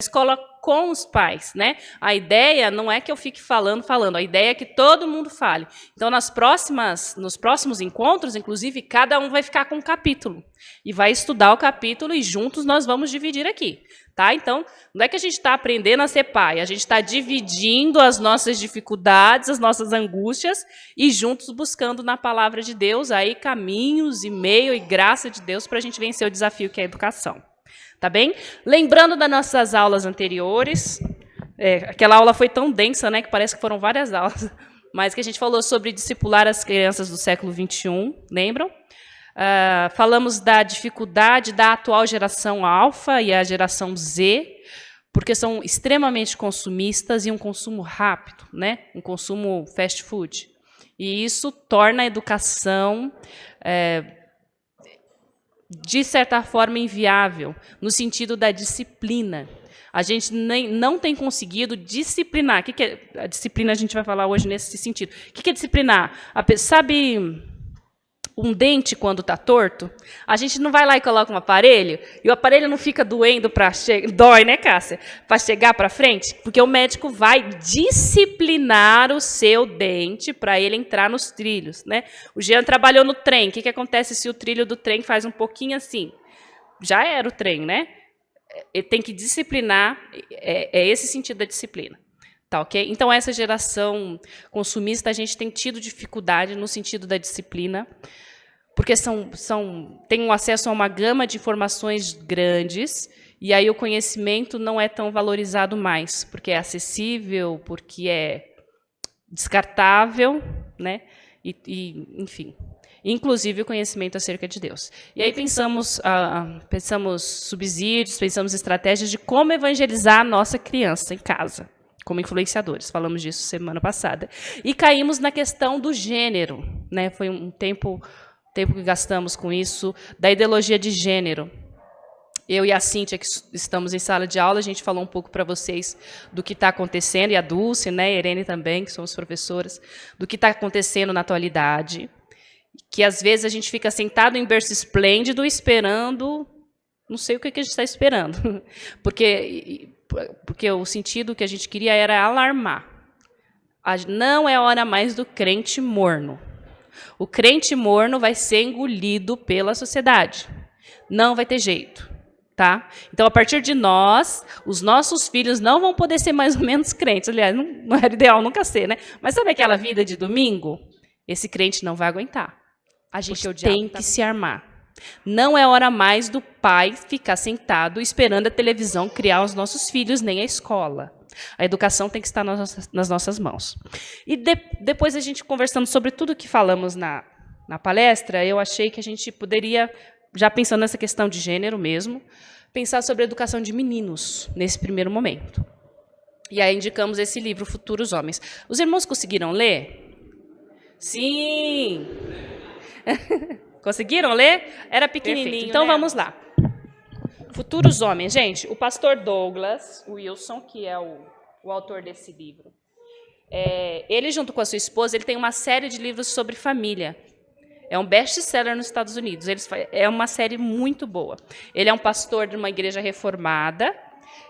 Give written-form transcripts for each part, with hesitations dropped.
escola com os pais, né? A ideia não é que eu fique falando, a ideia é que todo mundo fale. Então, nos próximos encontros, inclusive, cada um vai ficar com um capítulo e vai estudar o capítulo e juntos nós vamos dividir aqui, tá? Então, não é que a gente está aprendendo a ser pai, a gente está dividindo as nossas dificuldades, as nossas angústias e juntos buscando na palavra de Deus aí caminhos e meio e graça de Deus para a gente vencer o desafio que é a educação. Tá bem? Lembrando das nossas aulas anteriores, aquela aula foi tão densa, né, que parece que foram várias aulas, mas que a gente falou sobre discipular as crianças do século XXI, lembram? Falamos da dificuldade da atual geração alfa e a geração Z, porque são extremamente consumistas e um consumo rápido, né? Um consumo fast food. E isso torna a educação de certa forma, inviável, no sentido da disciplina. A gente não tem conseguido disciplinar. O que é a disciplina? A gente vai falar hoje nesse sentido. O que é disciplinar? Sabe um dente quando está torto? A gente não vai lá e coloca um aparelho, e o aparelho não fica doendo para dói, né, Cássia? Para chegar para frente, porque o médico vai disciplinar o seu dente para ele entrar nos trilhos, né? O Jean trabalhou no trem. O que acontece se o trilho do trem faz um pouquinho assim? Já era o trem, né? Ele tem que disciplinar, é esse sentido da disciplina. Tá, ok? Então, essa geração consumista, a gente tem tido dificuldade no sentido da disciplina, porque tem um acesso a uma gama de informações grandes, e aí o conhecimento não é tão valorizado mais, porque é acessível, porque é descartável, né? Enfim, inclusive o conhecimento acerca de Deus. E aí pensamos subsídios, pensamos estratégias de como evangelizar a nossa criança em casa, como influenciadores. Falamos disso semana passada. E caímos na questão do gênero, né? Foi um tempo que gastamos com isso, da ideologia de gênero. Eu e a Cíntia, que estamos em sala de aula, a gente falou um pouco para vocês do que está acontecendo, e a Dulce, né, a Irene também, que somos professoras, do que está acontecendo na atualidade, que às vezes a gente fica sentado em berço esplêndido esperando, não sei o que a gente está esperando, porque o sentido que a gente queria era alarmar. Não é hora mais do crente morno. O crente morno vai ser engolido pela sociedade. Não vai ter jeito. Tá? Então, a partir de nós, os nossos filhos não vão poder ser mais ou menos crentes. Aliás, não era ideal nunca ser, né? Mas sabe aquela vida de domingo? Esse crente não vai aguentar. A gente tem que se armar. Não é hora mais do pai ficar sentado esperando a televisão criar os nossos filhos, nem a escola. A educação tem que estar nas nossas mãos. E depois, a gente conversando sobre tudo que falamos na palestra, eu achei que a gente poderia, já pensando nessa questão de gênero mesmo, pensar sobre a educação de meninos, nesse primeiro momento. E aí indicamos esse livro, Futuros Homens. Os irmãos conseguiram ler? Sim! Conseguiram ler? Era pequenininho. Perfeito. Então, né? Vamos lá. Futuros Homens. Gente, o pastor Douglas Wilson, que é o autor desse livro, ele, junto com a sua esposa, ele tem uma série de livros sobre família. É um best-seller nos Estados Unidos. É uma série muito boa. Ele é um pastor de uma igreja reformada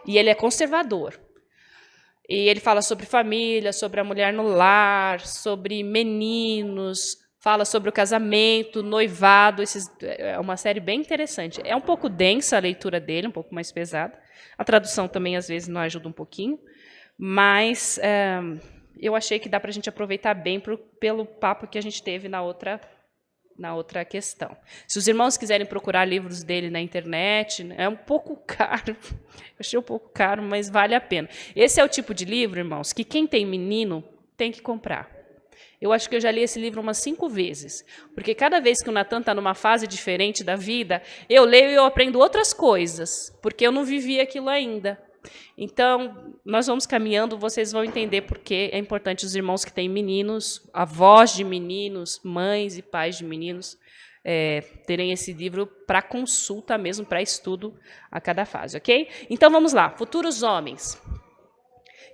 e ele é conservador. E ele fala sobre família, sobre a mulher no lar, sobre meninos, fala sobre o casamento, noivado. É uma série bem interessante. É um pouco densa a leitura dele, um pouco mais pesada. A tradução também, às vezes, não ajuda um pouquinho. Mas eu achei que dá para a gente aproveitar bem pelo papo que a gente teve na outra questão. Se os irmãos quiserem procurar livros dele na internet, é um pouco caro, eu achei um pouco caro, mas vale a pena. Esse é o tipo de livro, irmãos, que quem tem menino tem que comprar. Eu acho que eu já li esse livro umas 5 vezes, porque cada vez que o Natan está numa fase diferente da vida, eu leio e eu aprendo outras coisas, porque eu não vivi aquilo ainda. Então, nós vamos caminhando, vocês vão entender por que é importante os irmãos que têm meninos, avós de meninos, mães e pais de meninos, terem esse livro para consulta mesmo, para estudo a cada fase, ok? Então, vamos lá. Futuros Homens.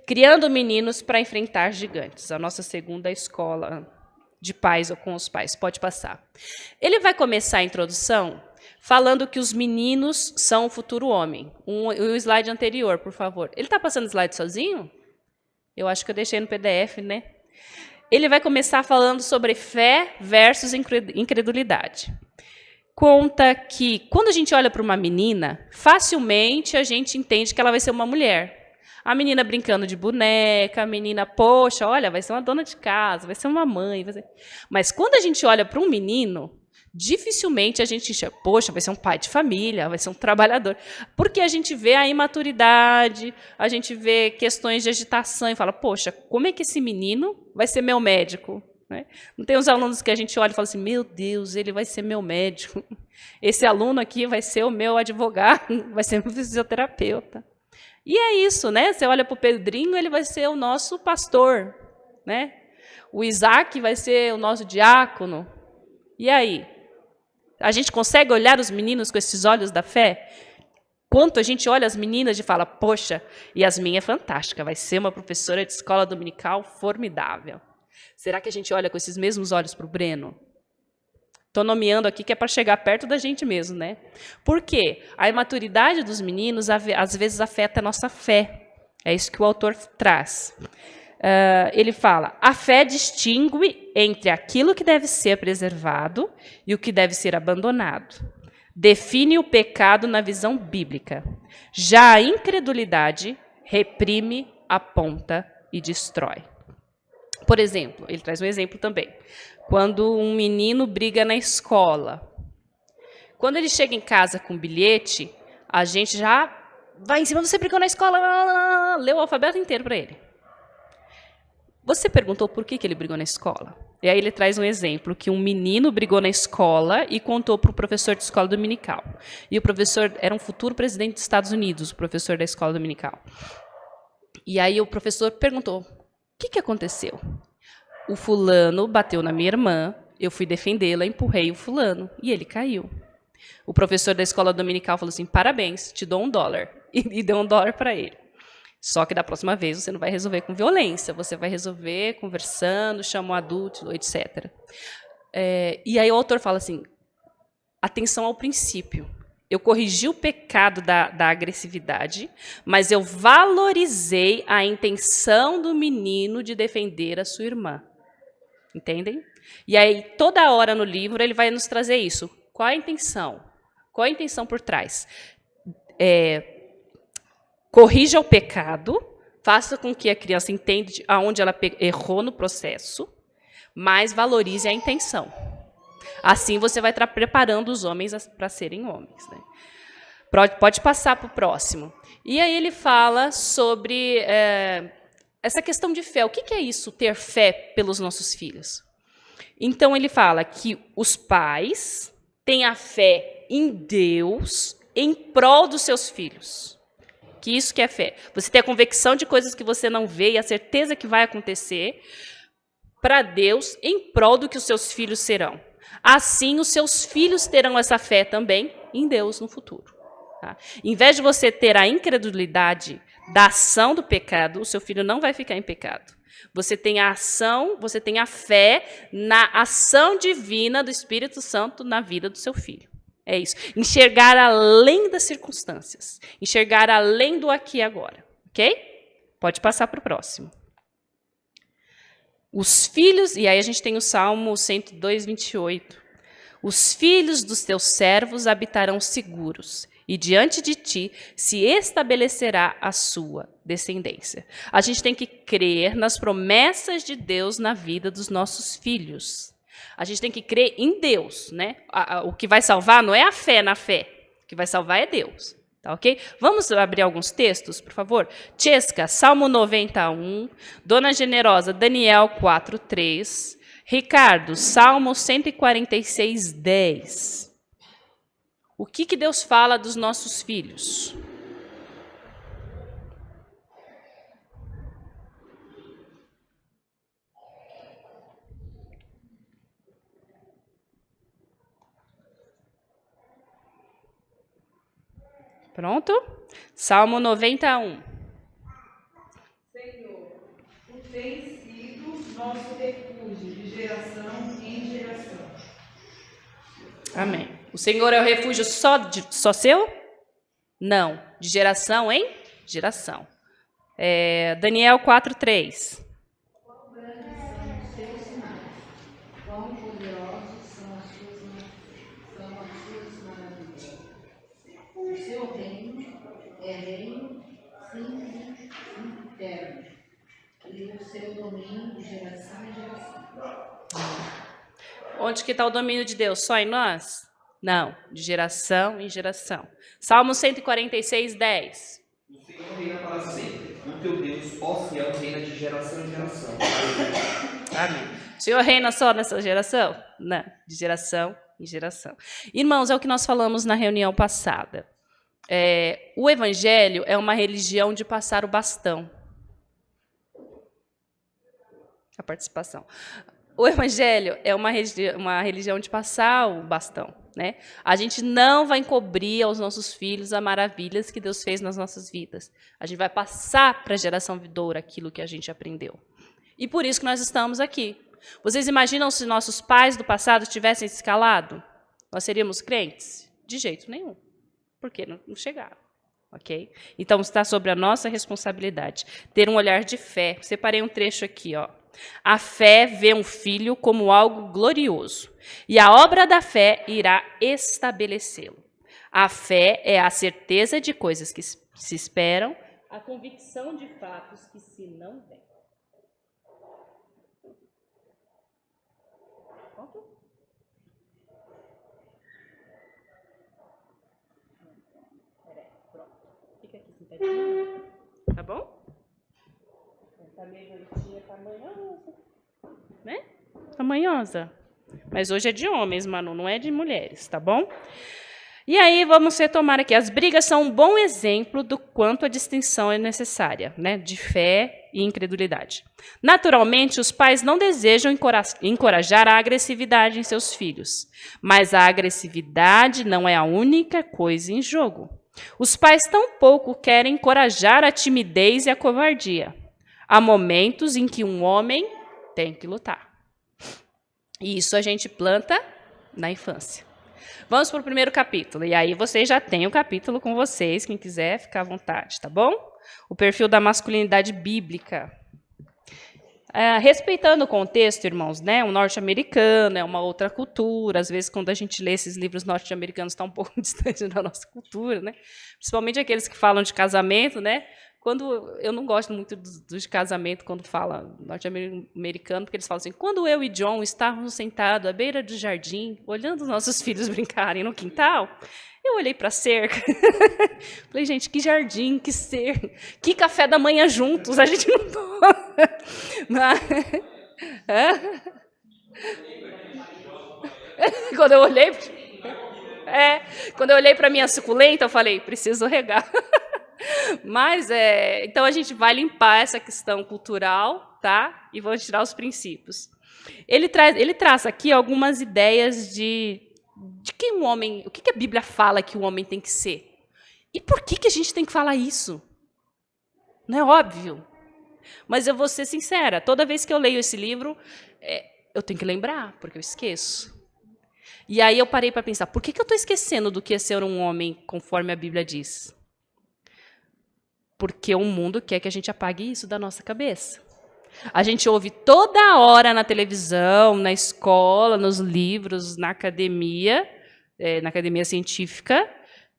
Criando meninos para enfrentar gigantes. A nossa segunda escola de pais ou com os pais. Pode passar. Ele vai começar a introdução falando que os meninos são o futuro homem. O slide anterior, por favor. Ele está passando o slide sozinho? Eu acho que eu deixei no PDF, né? Ele vai começar falando sobre fé versus incredulidade. Conta que, quando a gente olha para uma menina, facilmente a gente entende que ela vai ser uma mulher. A menina brincando de boneca, a menina, poxa, olha, vai ser uma dona de casa, vai ser uma mãe. Vai ser... Mas quando a gente olha para um menino, dificilmente a gente enxerga, poxa, vai ser um pai de família, vai ser um trabalhador. Porque a gente vê a imaturidade, a gente vê questões de agitação e fala, poxa, como é que esse menino vai ser meu médico? Né? Não tem uns alunos que a gente olha e fala assim, meu Deus, ele vai ser meu médico. Esse aluno aqui vai ser o meu advogado, vai ser meu fisioterapeuta. E é isso, né? Você olha para o Pedrinho, ele vai ser o nosso pastor. Né? O Isaac vai ser o nosso diácono. E aí? A gente consegue olhar os meninos com esses olhos da fé? Quanto a gente olha as meninas e fala, poxa, Yasmin é fantástica, vai ser uma professora de escola dominical formidável. Será que a gente olha com esses mesmos olhos para o Breno? Estou nomeando aqui que é para chegar perto da gente mesmo, né? Por quê? A imaturidade dos meninos às vezes afeta a nossa fé. É isso que o autor traz. Ele fala, a fé distingue entre aquilo que deve ser preservado e o que deve ser abandonado. Define o pecado na visão bíblica. Já a incredulidade reprime, aponta e destrói. Por exemplo, ele traz um exemplo também. Quando um menino briga na escola. Quando ele chega em casa com bilhete, a gente já vai em cima, você brigou na escola, leu o alfabeto inteiro para ele. Você perguntou por que ele brigou na escola? E aí ele traz um exemplo, que um menino brigou na escola e contou para o professor de escola dominical. E o professor era um futuro presidente dos Estados Unidos, o professor da escola dominical. E aí o professor perguntou, o que aconteceu? O fulano bateu na minha irmã, eu fui defendê-la, empurrei o fulano e ele caiu. O professor da escola dominical falou assim, parabéns, te dou $1. E deu $1 para ele. Só que da próxima vez você não vai resolver com violência, você vai resolver conversando, chama um adulto, etc. E aí o autor fala assim, atenção ao princípio. Eu corrigi o pecado da agressividade, mas eu valorizei a intenção do menino de defender a sua irmã. Entendem? E aí, toda hora no livro, ele vai nos trazer isso. Qual a intenção? Qual a intenção por trás? Corrija o pecado, faça com que a criança entenda aonde ela errou no processo, mas valorize a intenção. Assim você vai estar preparando os homens para serem homens. Né? Pode passar para o próximo. E aí ele fala sobre essa questão de fé. O que é isso, ter fé pelos nossos filhos? Então ele fala que os pais têm a fé em Deus em prol dos seus filhos. Que isso que é fé. Você tem a convicção de coisas que você não vê e a certeza que vai acontecer para Deus em prol do que os seus filhos serão. Assim, os seus filhos terão essa fé também em Deus no futuro. Tá? Em vez de você ter a incredulidade da ação do pecado, o seu filho não vai ficar em pecado. Você tem a ação, você tem a fé na ação divina do Espírito Santo na vida do seu filho. É isso. Enxergar além das circunstâncias. Enxergar além do aqui e agora. Ok? Pode passar para o próximo. Os filhos, e aí a gente tem o Salmo 102, 28. Os filhos dos teus servos habitarão seguros, e diante de ti se estabelecerá a sua descendência. A gente tem que crer nas promessas de Deus na vida dos nossos filhos. A gente tem que crer em Deus, né? O que vai salvar não é a fé na fé. O que vai salvar é Deus. Tá, ok? Vamos abrir alguns textos, por favor? Chesca, Salmo 91. Dona Generosa, Daniel 4:3. Ricardo, Salmo 146, 10. O que Deus fala dos nossos filhos? Pronto? Salmo 91. Senhor, tu tens sido nosso refúgio de geração em geração. Amém. O Senhor é o refúgio só seu? Não. De geração em geração. Daniel 4:3. Quão grandes são os seus sinais, quão poderosos são as suas maravilhas. O seu reino é reino simples e eterno, e o seu domínio de geração em geração. Onde que está o domínio de Deus? Só em nós? Não, de geração em geração. Salmo 146:10. O Senhor reina para sempre. O teu Deus, ó Sião, reina de geração em geração. Amém. O Senhor reina só nessa geração? Não, de geração em geração. Irmãos, é o que nós falamos na reunião passada. O Evangelho é uma religião de passar o bastão. A participação. O Evangelho é uma religião de passar o bastão, né? A gente não vai encobrir aos nossos filhos as maravilhas que Deus fez nas nossas vidas. A gente vai passar para a geração vindoura aquilo que a gente aprendeu. E por isso que nós estamos aqui. Vocês imaginam se nossos pais do passado tivessem se calado? Nós seríamos crentes? De jeito nenhum. Porque não chegaram. Ok? Então, está sobre a nossa responsabilidade. Ter um olhar de fé. Separei um trecho aqui, ó. A fé vê um filho como algo glorioso, e a obra da fé irá estabelecê-lo. A fé é a certeza de coisas que se esperam, a convicção de fatos que se não veem. Fica aqui sentadinho. Tá bom? Tá meio bonitinha, tá manhosa. Né? Tá manhosa. Mas hoje é de homens, Manu, não é de mulheres, tá bom? E aí, vamos retomar aqui. As brigas são um bom exemplo do quanto a distinção é necessária, né? De fé e incredulidade. Naturalmente, os pais não desejam encorajar a agressividade em seus filhos, mas a agressividade não é a única coisa em jogo. Os pais tampouco querem encorajar a timidez e a covardia. Há momentos em que um homem tem que lutar. E isso a gente planta na infância. Vamos para o primeiro capítulo. E aí vocês já têm o capítulo com vocês, quem quiser, ficar à vontade, tá bom? O perfil da masculinidade bíblica. Respeitando o contexto, irmãos, né? Um norte-americano é uma outra cultura. Às vezes, quando a gente lê esses livros norte-americanos, está um pouco distante da nossa cultura, né? Principalmente aqueles que falam de casamento, né? Eu não gosto muito de casamento quando fala norte-americano, porque eles falam assim, quando eu e John estávamos sentados à beira do jardim, olhando os nossos filhos brincarem no quintal, eu olhei para a cerca, falei, gente, que jardim, que cerca, que café da manhã juntos, a gente não pode. Quando eu olhei para a minha suculenta, eu falei, preciso regar. Mas, então, a gente vai limpar essa questão cultural, tá? E vamos tirar os princípios. Ele traz aqui algumas ideias de que um homem... O que a Bíblia fala que o homem tem que ser? E por que a gente tem que falar isso? Não é óbvio. Mas eu vou ser sincera, toda vez que eu leio esse livro, eu tenho que lembrar, porque eu esqueço. E aí eu parei para pensar, por que eu estou esquecendo do que é ser um homem, conforme a Bíblia diz? Porque o mundo quer que a gente apague isso da nossa cabeça. A gente ouve toda hora na televisão, na escola, nos livros, na academia científica,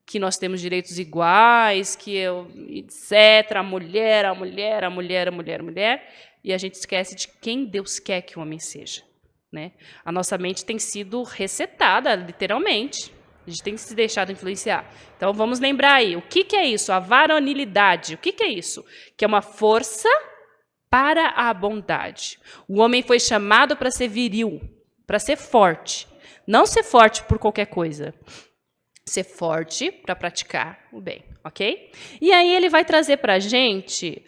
que nós temos direitos iguais, etc., a mulher, e a gente esquece de quem Deus quer que o homem seja. Né? A nossa mente tem sido resetada, literalmente. A gente tem que se deixar influenciar. Então, vamos lembrar aí, o que é isso? A varonilidade. O que é isso? Que é uma força para a bondade. O homem foi chamado para ser viril, para ser forte. Não ser forte por qualquer coisa. Ser forte para praticar o bem, ok? E aí ele vai trazer para a gente...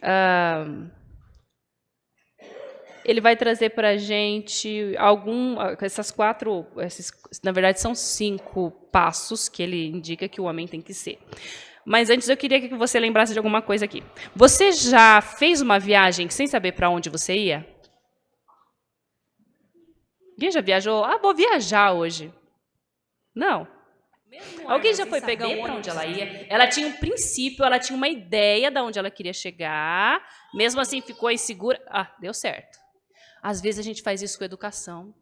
na verdade, são 5 passos que ele indica que o homem tem que ser. Mas antes eu queria que você lembrasse de alguma coisa aqui. Você já fez uma viagem sem saber para onde você ia? Alguém já viajou? Vou viajar hoje. Não. Alguém já foi pegar um ônibus onde ela ia? Ela tinha um princípio, ela tinha uma ideia de onde ela queria chegar, mesmo assim ficou insegura. Ah, deu certo. Às vezes a gente faz isso com educação.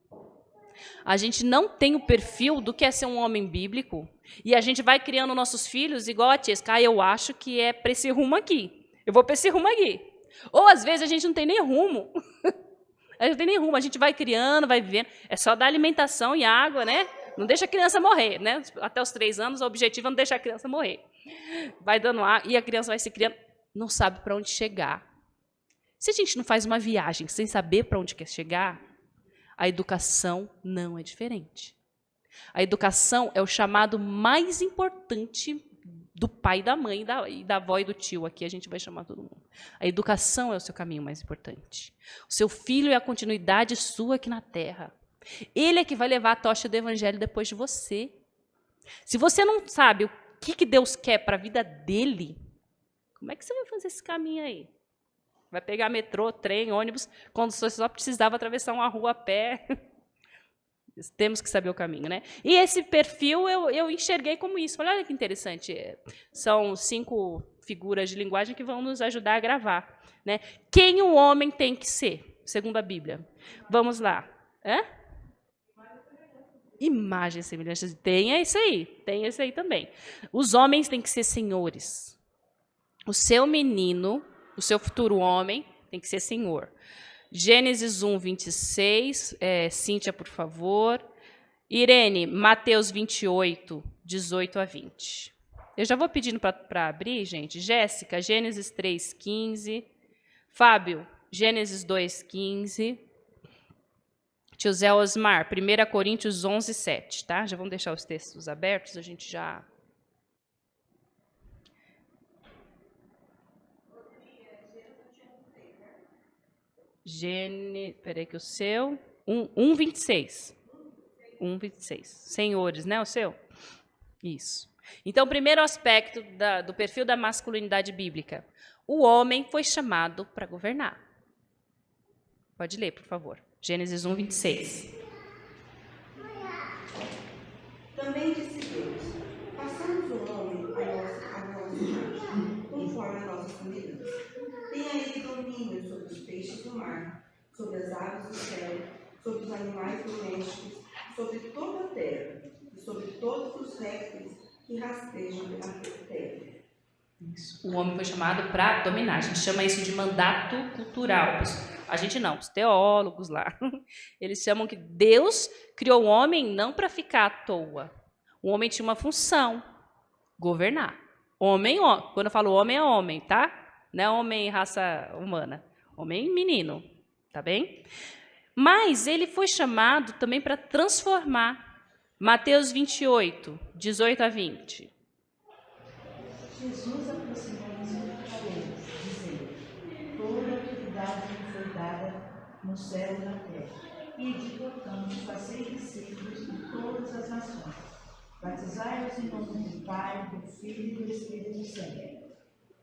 A gente não tem o perfil do que é ser um homem bíblico e a gente vai criando nossos filhos igual a Tiesca. Ah, eu acho que é para esse rumo aqui. Eu vou para esse rumo aqui. Ou às vezes a gente não tem nem rumo. A gente não tem nem rumo, a gente vai criando, vai vivendo. É só dar alimentação e água, né? Não deixa a criança morrer, né? Até os 3 anos, o objetivo é não deixar a criança morrer. Vai dando água e a criança vai se criando, não sabe para onde chegar. Se a gente não faz uma viagem sem saber para onde quer chegar, a educação não é diferente. A educação é o chamado mais importante do pai e da mãe, e da avó e do tio. Aqui a gente vai chamar todo mundo. A educação é o seu caminho mais importante. O seu filho é a continuidade sua aqui na terra. Ele é que vai levar a tocha do evangelho depois de você. Se você não sabe o que Deus quer para a vida dele, como é que você vai fazer esse caminho aí? Vai pegar metrô, trem, ônibus, quando você só precisava atravessar uma rua a pé. Temos que saber o caminho, né? E esse perfil eu enxerguei como isso. Falei, olha que interessante. São 5 figuras de linguagem que vão nos ajudar a gravar, né? Quem o homem tem que ser, segundo a Bíblia? Vamos lá. Imagem e semelhança. Tem esse aí também. Os homens têm que ser senhores. O seu menino, o seu futuro homem, tem que ser senhor. Gênesis 1, 26. Cíntia, por favor. Irene, Mateus 28, 18 a 20. Eu já vou pedindo para abrir, gente. Jéssica, Gênesis 3, 15. Fábio, Gênesis 2, 15. Tio Zé Osmar, 1 Coríntios 11, 7. Tá? Já vamos deixar os textos abertos, a gente já... Peraí que o seu... 1, 26. 1, 26. Senhores, né, o seu? Isso. Então, o primeiro aspecto do perfil da masculinidade bíblica. O homem foi chamado para governar. Pode ler, por favor. Gênesis 1, 26. Também disse Deus, façamos o homem a nossa imagem, conforme a nossa semelhança. Tenha ele domínio sobre os peixes do mar, sobre as aves do céu, sobre os animais domésticos, sobre toda a terra, e sobre todos os répteis que rastejam pela terra. Isso. O homem foi chamado para dominar. A gente chama isso de mandato cultural. A gente não, os teólogos lá. Eles chamam que Deus criou o homem não para ficar à toa. O homem tinha uma função, governar. Homem, quando eu falo homem, é homem, tá? Não é homem raça humana. Homem menino, tá bem? Mas ele foi chamado também para transformar. Mateus 28, 18 a 20. Jesus aproximou-se a eles, dizendo: toda a autoridade me foi dada no céu e na terra. Ide, portanto, fazei discípulos de todas as nações. Batizai-os em nome do Pai, do Filho e do Espírito Santo,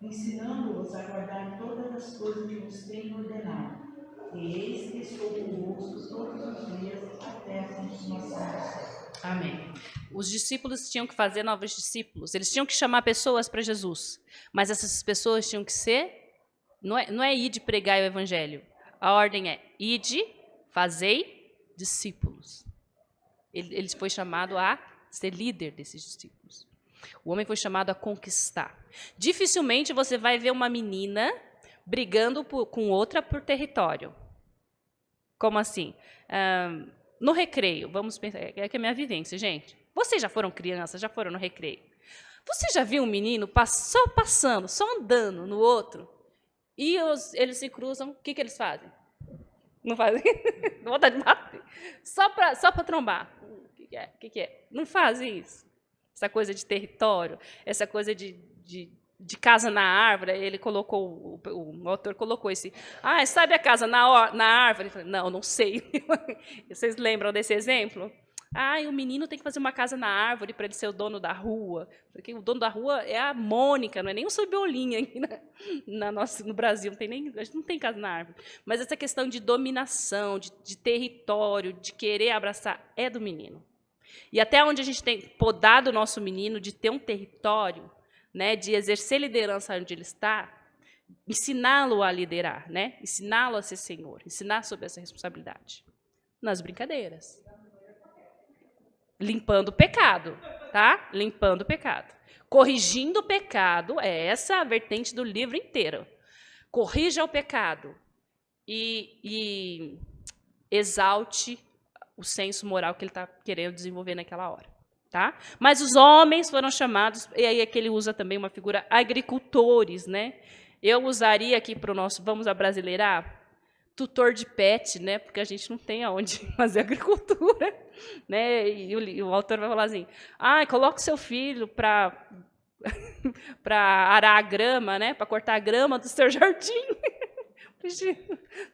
ensinando-os a guardar todas as coisas que vos tenho ordenado. E eis que estou convosco todos os dias até a consumação do século. Amém. Os discípulos tinham que fazer novos discípulos. Eles tinham que chamar pessoas para Jesus. Mas essas pessoas tinham que ser... Não é ide pregar o evangelho. A ordem é ide, fazei discípulos. Ele foi chamado a ser líder desses discípulos. O homem foi chamado a conquistar. Dificilmente você vai ver uma menina brigando com outra por território. Como assim? No recreio, vamos pensar, é que é a minha vivência, gente. Vocês já foram crianças, já foram no recreio. Você já viu um menino só passando, só andando no outro, e eles se cruzam, o que eles fazem? Não fazem? Não vontade de bater. Só para trombar. O que é? Não fazem isso. Essa coisa de território, essa coisa de casa na árvore, ele colocou, o autor colocou esse... sabe a casa na árvore? Eu falei, não sei. Vocês lembram desse exemplo? O menino tem que fazer uma casa na árvore para ele ser o dono da rua. Porque o dono da rua é a Mônica, não é nem o Cebolinha aqui no Brasil. A gente não tem casa na árvore. Mas essa questão de dominação, de território, de querer abraçar, é do menino. E até onde a gente tem podado o nosso menino de ter um território, né, de exercer liderança onde ele está, ensiná-lo a liderar, né, ensiná-lo a ser senhor, ensinar sobre essa responsabilidade. Nas brincadeiras. Limpando o pecado, tá? Limpando o pecado. Corrigindo o pecado, é essa a vertente do livro inteiro. Corrija o pecado e exalte o senso moral que ele está querendo desenvolver naquela hora. Tá? Mas os homens foram chamados, e aí é que ele usa também uma figura agricultores, né? Eu usaria aqui para o nosso, vamos abrasileirar, tutor de pet, né? Porque a gente não tem aonde fazer agricultura, né? E o autor vai falar assim: coloca o seu filho para arar a grama, né? Para cortar a grama do seu jardim.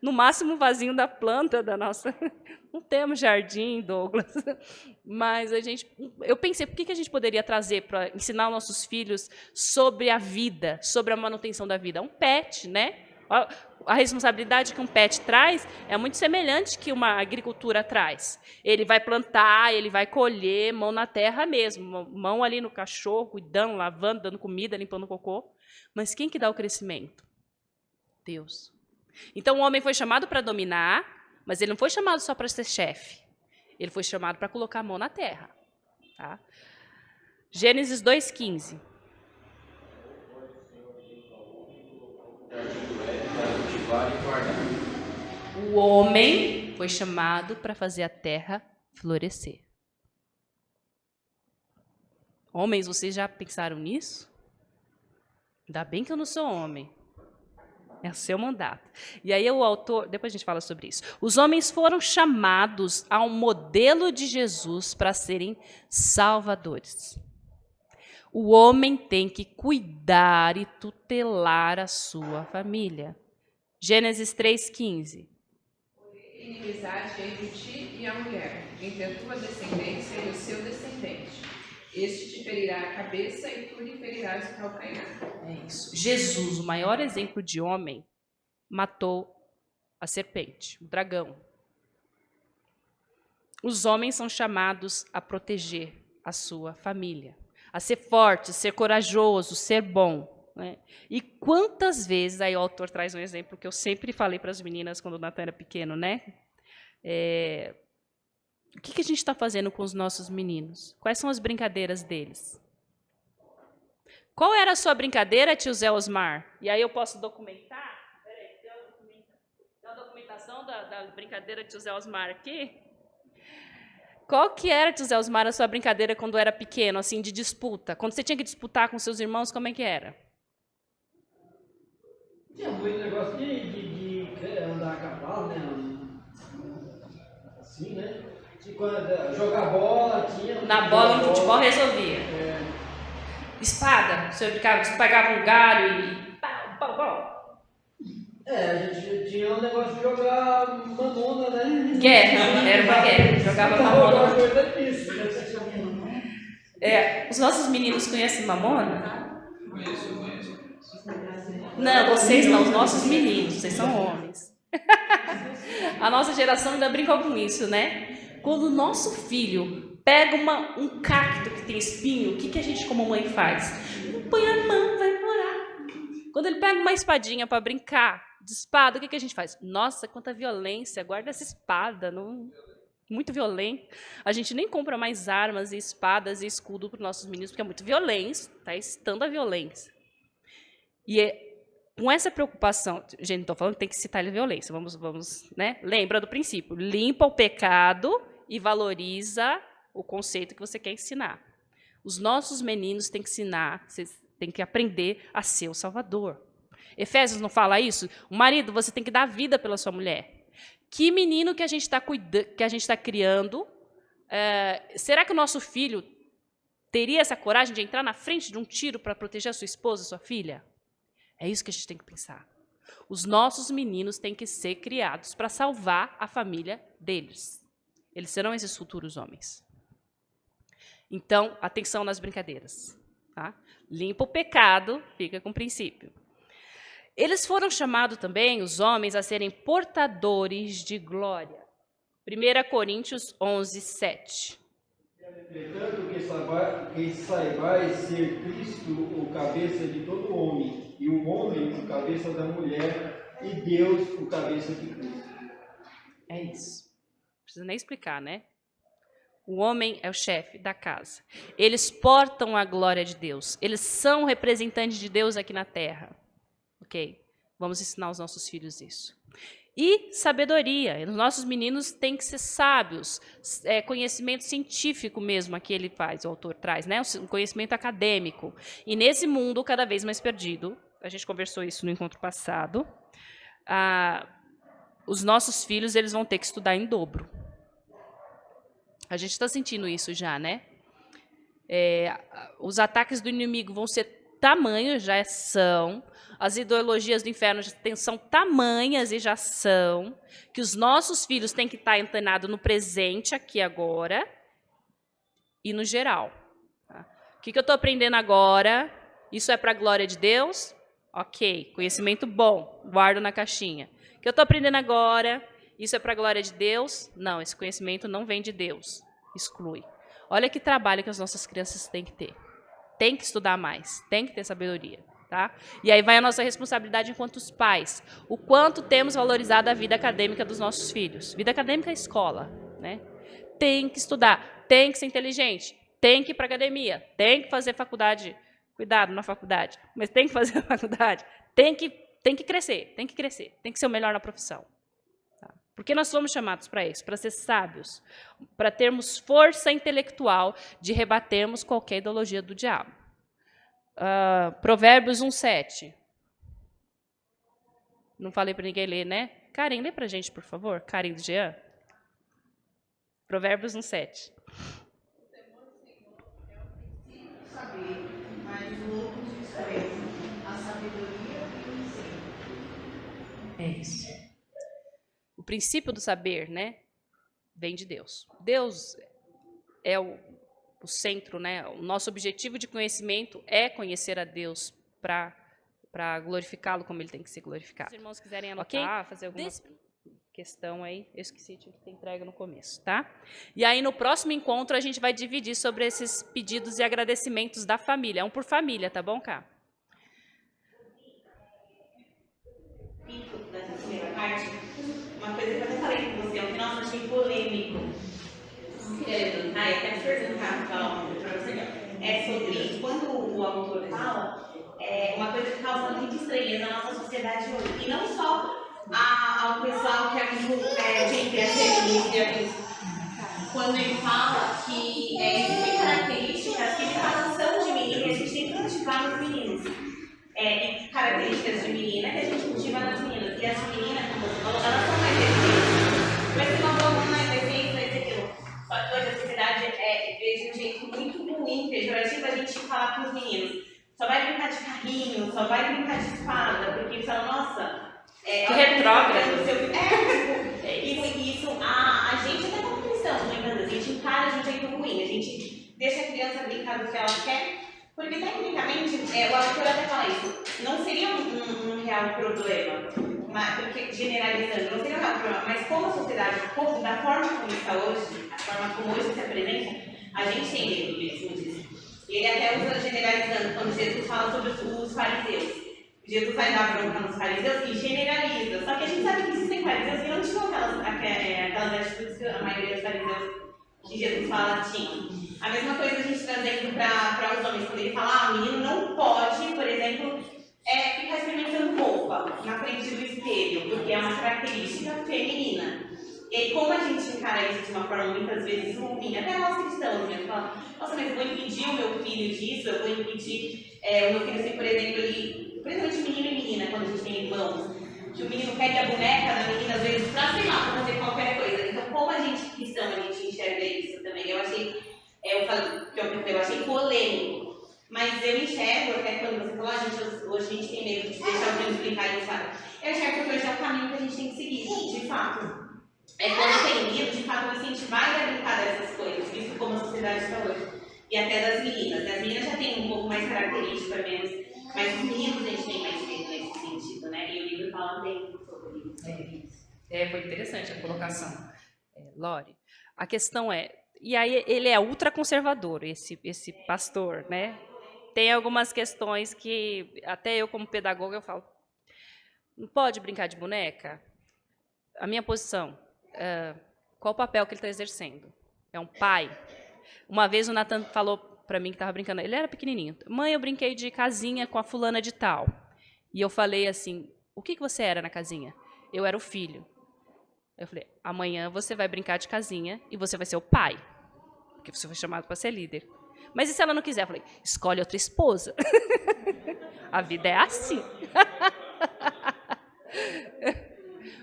No máximo, o vasinho da planta da nossa. Não temos jardim, Douglas. Mas eu pensei, por que a gente poderia trazer para ensinar os nossos filhos sobre a vida, sobre a manutenção da vida? Um pet, né? A responsabilidade que um pet traz é muito semelhante que uma agricultura traz. Ele vai plantar, ele vai colher, mão na terra mesmo, mão ali no cachorro, cuidando, lavando, dando comida, limpando o cocô. Mas quem que dá o crescimento? Deus. Então, o homem foi chamado para dominar, mas ele não foi chamado só para ser chefe. Ele foi chamado para colocar a mão na terra. Tá? Gênesis 2,15. O homem foi chamado para fazer a terra florescer. Homens, vocês já pensaram nisso? Ainda bem que eu não sou homem. É o seu mandato. E aí o autor, depois a gente fala sobre isso. Os homens foram chamados a um modelo de Jesus para serem salvadores. O homem tem que cuidar e tutelar a sua família. Gênesis 3,15. Inimizade entre ti e a mulher, entre a tua descendência e o seu descendente. Este te ferirá a cabeça e tu lhe ferirás o calcanhar. É isso. Jesus, o maior exemplo de homem, matou a serpente, o dragão. Os homens são chamados a proteger a sua família, a ser forte, ser corajoso, ser bom. Né? E quantas vezes, aí o autor traz um exemplo que eu sempre falei para as meninas quando o Natan era pequeno, né? O que a gente está fazendo com os nossos meninos? Quais são as brincadeiras deles? Qual era a sua brincadeira, tio Zé Osmar? E aí eu posso documentar? Peraí, tem uma documentação da brincadeira de tio Zé Osmar aqui? Qual que era, tio Zé Osmar, a sua brincadeira quando era pequeno, assim, de disputa? Quando você tinha que disputar com seus irmãos, como é que era? Tinha muito negócio de andar a cavalo, né? Assim, né? Jogar bola, tinha... Na bola, no futebol, resolvia. Espada, você pegava um galho e... Pau, pau, pau. A gente tinha um negócio de jogar mamona, né? Guerra, era uma guerra. Jogava mamona. Os nossos meninos conhecem mamona? Conheço. Não, vocês não, os nossos meninos, vocês são homens. A nossa geração ainda brinca com isso, né? Quando o nosso filho pega um cacto que tem espinho, o que a gente como mãe faz? Põe a mão, vai morar. Quando ele pega uma espadinha para brincar de espada, o que a gente faz? Nossa, quanta violência, guarda essa espada, não... muito violento. A gente nem compra mais armas e espadas e escudo para os nossos meninos, porque é muito violência, está estando a violência. E com essa preocupação, gente, não estou falando que tem que citar a violência, vamos, né? Lembra do princípio, limpa o pecado e valoriza o conceito que você quer ensinar. Os nossos meninos têm que ensinar, vocês têm que aprender a ser o Salvador. Efésios não fala isso? O marido, você tem que dar vida pela sua mulher. Que menino que a gente está criando? Será que o nosso filho teria essa coragem de entrar na frente de um tiro para proteger a sua esposa, a sua filha? É isso que a gente tem que pensar. Os nossos meninos têm que ser criados para salvar a família deles. Eles serão esses futuros homens. Então, atenção nas brincadeiras. Tá? Limpa o pecado, fica com o princípio. Eles foram chamados também, os homens, a serem portadores de glória. 1 Coríntios 11, 7. Entretanto, que saibais ser Cristo o cabeça de todo homem, e o homem o cabeça da mulher, e Deus o cabeça de Cristo. É isso. Não precisa nem explicar, né? O homem é o chefe da casa. Eles portam a glória de Deus. Eles são representantes de Deus aqui na terra. Ok? Vamos ensinar aos nossos filhos isso. E sabedoria. Os nossos meninos têm que ser sábios. Conhecimento científico mesmo, aqui ele faz, o autor traz, né? Um conhecimento acadêmico. E nesse mundo cada vez mais perdido, a gente conversou isso no encontro passado, os nossos filhos eles vão ter que estudar em dobro. A gente está sentindo isso já, né? Os ataques do inimigo vão ser tamanhos, já são. As ideologias do inferno são tamanhas e já são. Que os nossos filhos têm que estar antenados no presente, aqui agora, e no geral. Tá? O que eu estou aprendendo agora? Isso é para a glória de Deus? Ok, conhecimento bom, guardo na caixinha. O que eu estou aprendendo agora? Isso é para a glória de Deus? Não, esse conhecimento não vem de Deus. Exclui. Olha que trabalho que as nossas crianças têm que ter. Tem que estudar mais, tem que ter sabedoria. Tá? E aí vai a nossa responsabilidade enquanto os pais. O quanto temos valorizado a vida acadêmica dos nossos filhos. Vida acadêmica é escola. Né? Tem que estudar, tem que ser inteligente, tem que ir para a academia, tem que fazer faculdade. Cuidado na faculdade, mas tem que fazer a faculdade. Tem que crescer, tem que ser o melhor na profissão. Porque nós somos chamados para isso, para ser sábios, para termos força intelectual de rebatermos qualquer ideologia do diabo. Provérbios 1:7. Não falei para ninguém ler, né? Karen, lê para a gente, por favor. Karen do Jean. Provérbios 1:7. Saber, mas o outro despreza a sabedoria e o ensino. É isso. O princípio do saber, né, vem de Deus. Deus é o centro, né? O nosso objetivo de conhecimento é conhecer a Deus para glorificá-lo como ele tem que ser glorificado. Se os irmãos quiserem anotar, fazer alguma questão aí, eu esqueci de ter entrega no começo, tá? E aí no próximo encontro a gente vai dividir sobre esses pedidos e agradecimentos da família, um por família, tá bom, Cá? Nessa primeira parte, uma coisa que eu até falei com você ontem, nossa, achei polêmico. Não queria levantar e até perguntar para você. É sobre quando o autor fala, uma coisa que causa muita estranheza na nossa sociedade hoje. E não só ao pessoal que é muito de feminista, quando ele fala que existem características que de fato são de menina e a gente tem que cultivar nos meninos. E características de menina que a gente cultiva nas meninas. E as meninas, como você falou, elas são mais decentes. Mas se não vão mais decentes, mais aquilo. Só que hoje a sociedade vejo um jeito muito ruim, pejorativo, a gente falar para os meninos. Só vai brincar de carrinho, só vai brincar de espada, porque eles falam, nossa, que retrógrado. Isso, a gente até como cristão, muitas vezes, a gente encara de um jeito ruim, a gente deixa a criança brincar do que ela quer, porque tecnicamente, o autor até fala isso, não seria um real problema, porque generalizando, não seria um real problema, mas como a sociedade, da forma como está hoje, a forma como hoje se apresenta, a gente tem medo mesmo disso. E ele até usa generalizando, quando Jesus fala sobre os fariseus. Jesus vai dar bronca nos fariseus e generaliza. Só que a gente sabe que existem fariseus que não tinham aquelas atitudes que a maioria dos fariseus que Jesus fala tinham. A mesma coisa a gente trazendo para os homens, quando ele fala, o menino não pode, por exemplo, ficar experimentando roupa na frente do espelho, porque é uma característica feminina. E aí, como a gente encara isso de uma forma muitas vezes ruim, até nós cristãos mesmo, falando, nossa, mas eu vou impedir o meu filho disso, eu vou impedir o meu filho, assim, por exemplo, ele, principalmente menino e menina, quando a gente tem irmãos, que o menino pega a boneca da menina, às vezes, pra, sei lá, pra fazer qualquer coisa. Então, como a gente cristão, a gente enxerga isso também? Eu achei, eu achei polêmico. Mas eu enxergo, até quando você falou, hoje a gente tem medo de deixar os meninos brincar e sabe? Eu enxergo que hoje é o caminho que a gente tem que seguir, de fato. Quando tem medo, de fato, você vai brincar dessas coisas, visto como a sociedade está hoje. E até das meninas. As meninas já têm um pouco mais característica menos, mas os meninos a gente tem mais medo nesse sentido, né? E o livro fala bem sobre isso. Foi interessante a colocação, Lore. A questão E aí ele é ultraconservador, esse pastor, né? Tem algumas questões que até eu como pedagoga eu falo, não pode brincar de boneca? A minha posição, qual o papel que ele está exercendo? É um pai? Uma vez o Nathan falou para mim que estava brincando, ele era pequenininho, mãe, eu brinquei de casinha com a fulana de tal. E eu falei assim, o que você era na casinha? Eu era o filho. Eu falei, amanhã você vai brincar de casinha e você vai ser o pai, porque você foi chamado para ser líder. Mas e se ela não quiser? Eu falei, escolhe outra esposa. A vida é assim.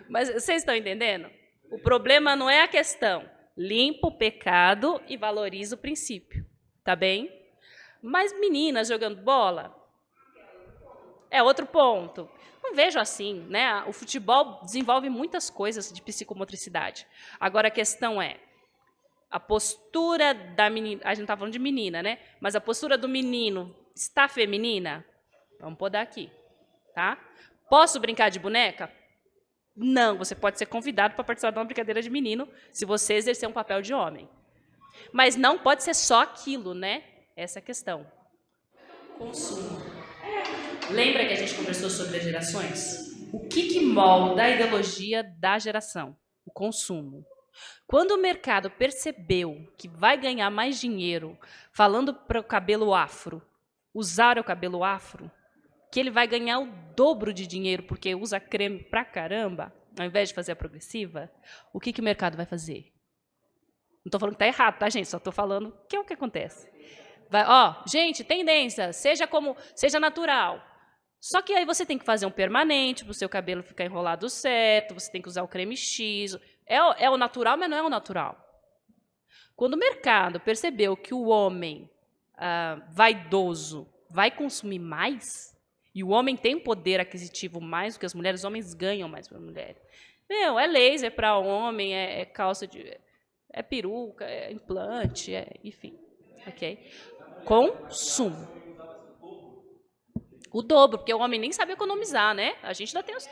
Mas vocês estão entendendo? O problema não é a questão. Limpa o pecado e valoriza o princípio. Tá bem? Mas meninas jogando bola é outro ponto. Não vejo assim, né? O futebol desenvolve muitas coisas de psicomotricidade. Agora a questão é, a postura da menina, a gente não está falando de menina, né? Mas a postura do menino está feminina? Vamos podar aqui, tá? Posso brincar de boneca? Não, você pode ser convidado para participar de uma brincadeira de menino se você exercer um papel de homem. Mas não pode ser só aquilo, né? Essa é a questão. Consumo. Lembra que a gente conversou sobre as gerações? O que molda a ideologia da geração? O consumo. Quando o mercado percebeu que vai ganhar mais dinheiro falando para o cabelo afro, usar o cabelo afro, que ele vai ganhar o dobro de dinheiro porque usa creme pra caramba, ao invés de fazer a progressiva, o que o mercado vai fazer? Não estou falando que está errado, tá, gente? Só estou falando que é o que acontece. Vai, gente, tendência, seja natural. Só que aí você tem que fazer um permanente para o seu cabelo ficar enrolado certo, você tem que usar o creme X. É o natural, mas não é o natural. Quando o mercado percebeu que o homem vaidoso vai consumir mais, e o homem tem poder aquisitivo mais do que as mulheres, os homens ganham mais para as mulheres. É laser para homem, é calça de... é peruca, é implante, enfim. Ok? Consumo. O dobro, porque o homem nem sabe economizar, né? A gente ainda tem os...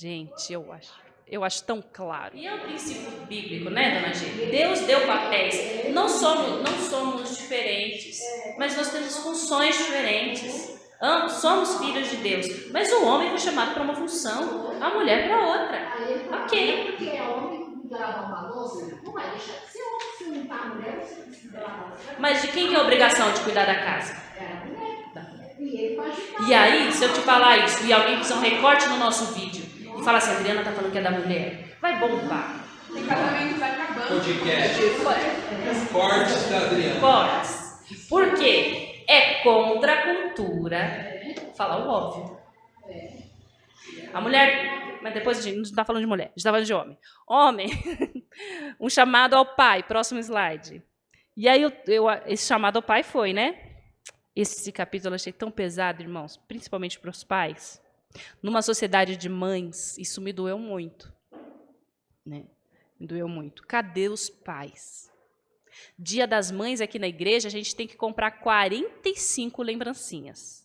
Gente, eu acho tão claro. E é um princípio bíblico, né, dona G? Deus deu papéis. Não somos diferentes, mas nós temos funções diferentes. Somos filhos de Deus. Mas o homem foi chamado para uma função, a mulher para outra. Ok. Porque é homem que lava uma louça, não vai deixar de ser homem se não tá a mulher, você precisa lavar a louça. Mas de quem que é a obrigação de cuidar da casa? É a mulher. E ele pode ficar. E aí, se eu te falar isso, e alguém fizer um recorte no nosso vídeo, e falar assim, a Adriana tá falando que é da mulher, vai bombar. Tem casamento vai acabando. Podcast. Cortes da Adriana. Cortes. Por quê? É contra a cultura falar o óbvio. A mulher... Mas depois a gente não está falando de mulher, a gente está falando de homem. Homem, um chamado ao pai, próximo slide. E aí esse chamado ao pai foi, né? Esse capítulo eu achei tão pesado, irmãos, principalmente para os pais. Numa sociedade de mães, isso me doeu muito. Né? Me doeu muito. Cadê os pais? Dia das Mães aqui na igreja, a gente tem que comprar 45 lembrancinhas.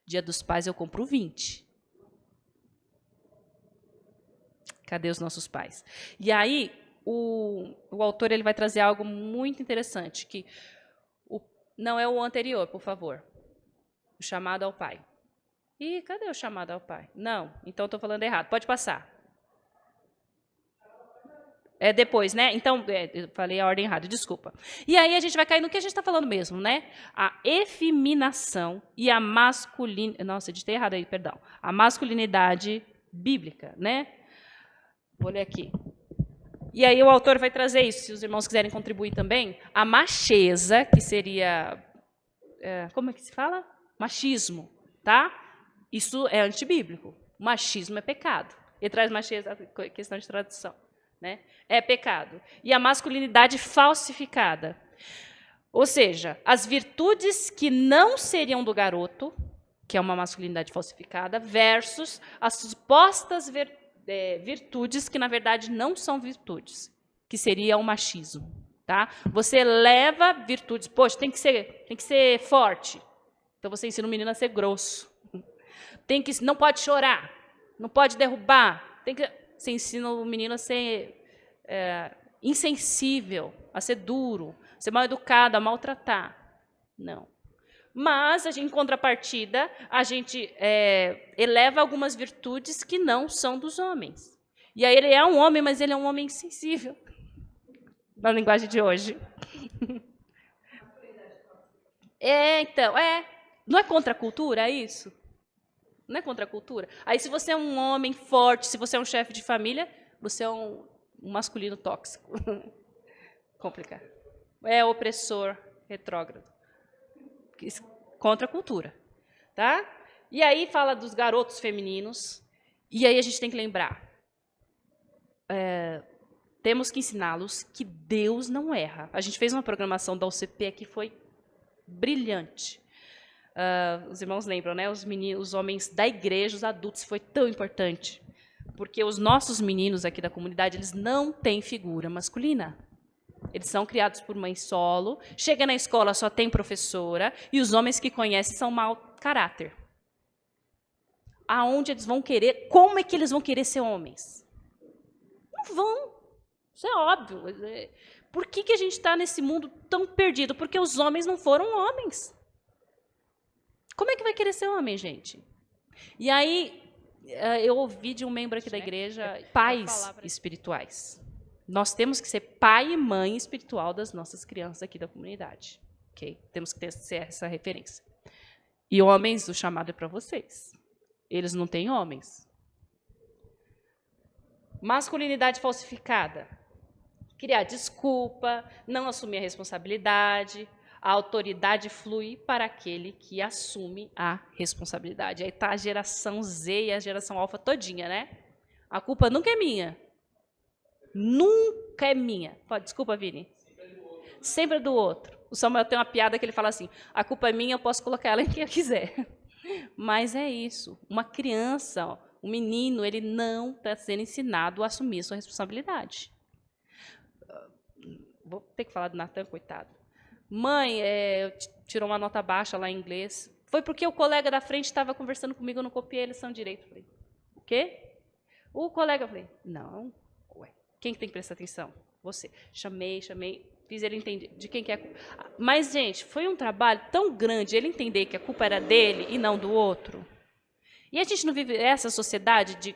Dia dos Pais eu compro 20. Cadê os nossos pais? E aí, o autor ele vai trazer algo muito interessante, que não é o anterior, por favor. O chamado ao pai. Ih, cadê o chamado ao pai? Não, então estou falando errado. Pode passar. É depois, né? Então, eu falei a ordem errada, desculpa. E aí a gente vai cair no que a gente está falando mesmo, né? A efeminação e a masculinidade... Nossa, eu ditei errado aí, perdão. A masculinidade bíblica, né? Vou ler aqui. E aí o autor vai trazer isso, se os irmãos quiserem contribuir também. A macheza, que seria... como é que se fala? Machismo, tá? Isso é antibíblico. Machismo é pecado. Ele traz macheza, questão de tradução. Né? É pecado. E a masculinidade falsificada. Ou seja, as virtudes que não seriam do garoto, que é uma masculinidade falsificada, versus as supostas virtudes que, na verdade, não são virtudes, que seria o machismo. Tá? Você leva virtudes, poxa, tem que ser forte. Então você ensina o menino a ser grosso. Não pode chorar, não pode derrubar. Você ensina o menino a ser insensível, a ser duro, a ser mal educado, a maltratar. Não. Mas, em contrapartida, a gente eleva algumas virtudes que não são dos homens. E aí ele é um homem, mas ele é um homem insensível, na linguagem de hoje. Então, não é contra a cultura, é isso? Não é contra a cultura? Aí, se você é um homem forte, se você é um chefe de família, você é um masculino tóxico. Complicado. É opressor, retrógrado. Contra a cultura. Tá? E aí fala dos garotos femininos. E aí a gente tem que lembrar. Temos que ensiná-los que Deus não erra. A gente fez uma programação da UCP que foi brilhante. Os irmãos lembram, né? Os homens da igreja, os adultos, foi tão importante. Porque os nossos meninos aqui da comunidade, eles não têm figura masculina. Eles são criados por mãe solo, chega na escola, só tem professora, e os homens que conhecem são mau caráter. Aonde eles vão querer, como é que eles vão querer ser homens? Não vão. Isso é óbvio. Por que a gente está nesse mundo tão perdido? Porque os homens não foram homens. Como é que vai querer ser homem, gente? E aí, eu ouvi de um membro aqui da igreja, pais espirituais. Nós temos que ser pai e mãe espiritual das nossas crianças aqui da comunidade. Okay? Temos que ter essa referência. E homens, o chamado é para vocês. Eles não têm homens. Masculinidade falsificada. Criar desculpa, não assumir a responsabilidade. A autoridade flui para aquele que assume a responsabilidade. Aí está a geração Z e a geração alfa todinha, né? A culpa nunca é minha. Nunca é minha. Desculpa, Vini. Sempre é do outro. O Samuel tem uma piada que ele fala assim, a culpa é minha, eu posso colocar ela em quem eu quiser. Mas é isso. Uma criança, um menino, ele não está sendo ensinado a assumir a sua responsabilidade. Vou ter que falar do Natan, coitado. Mãe, tirou uma nota baixa lá em inglês. Foi porque o colega da frente estava conversando comigo, eu não copiei a lição direito. Falei, o quê? O colega, falei, não. Ué, quem tem que prestar atenção? Você. Chamei, fiz ele entender de quem que é a culpa. Mas, gente, foi um trabalho tão grande ele entender que a culpa era dele e não do outro. E a gente não vive essa sociedade de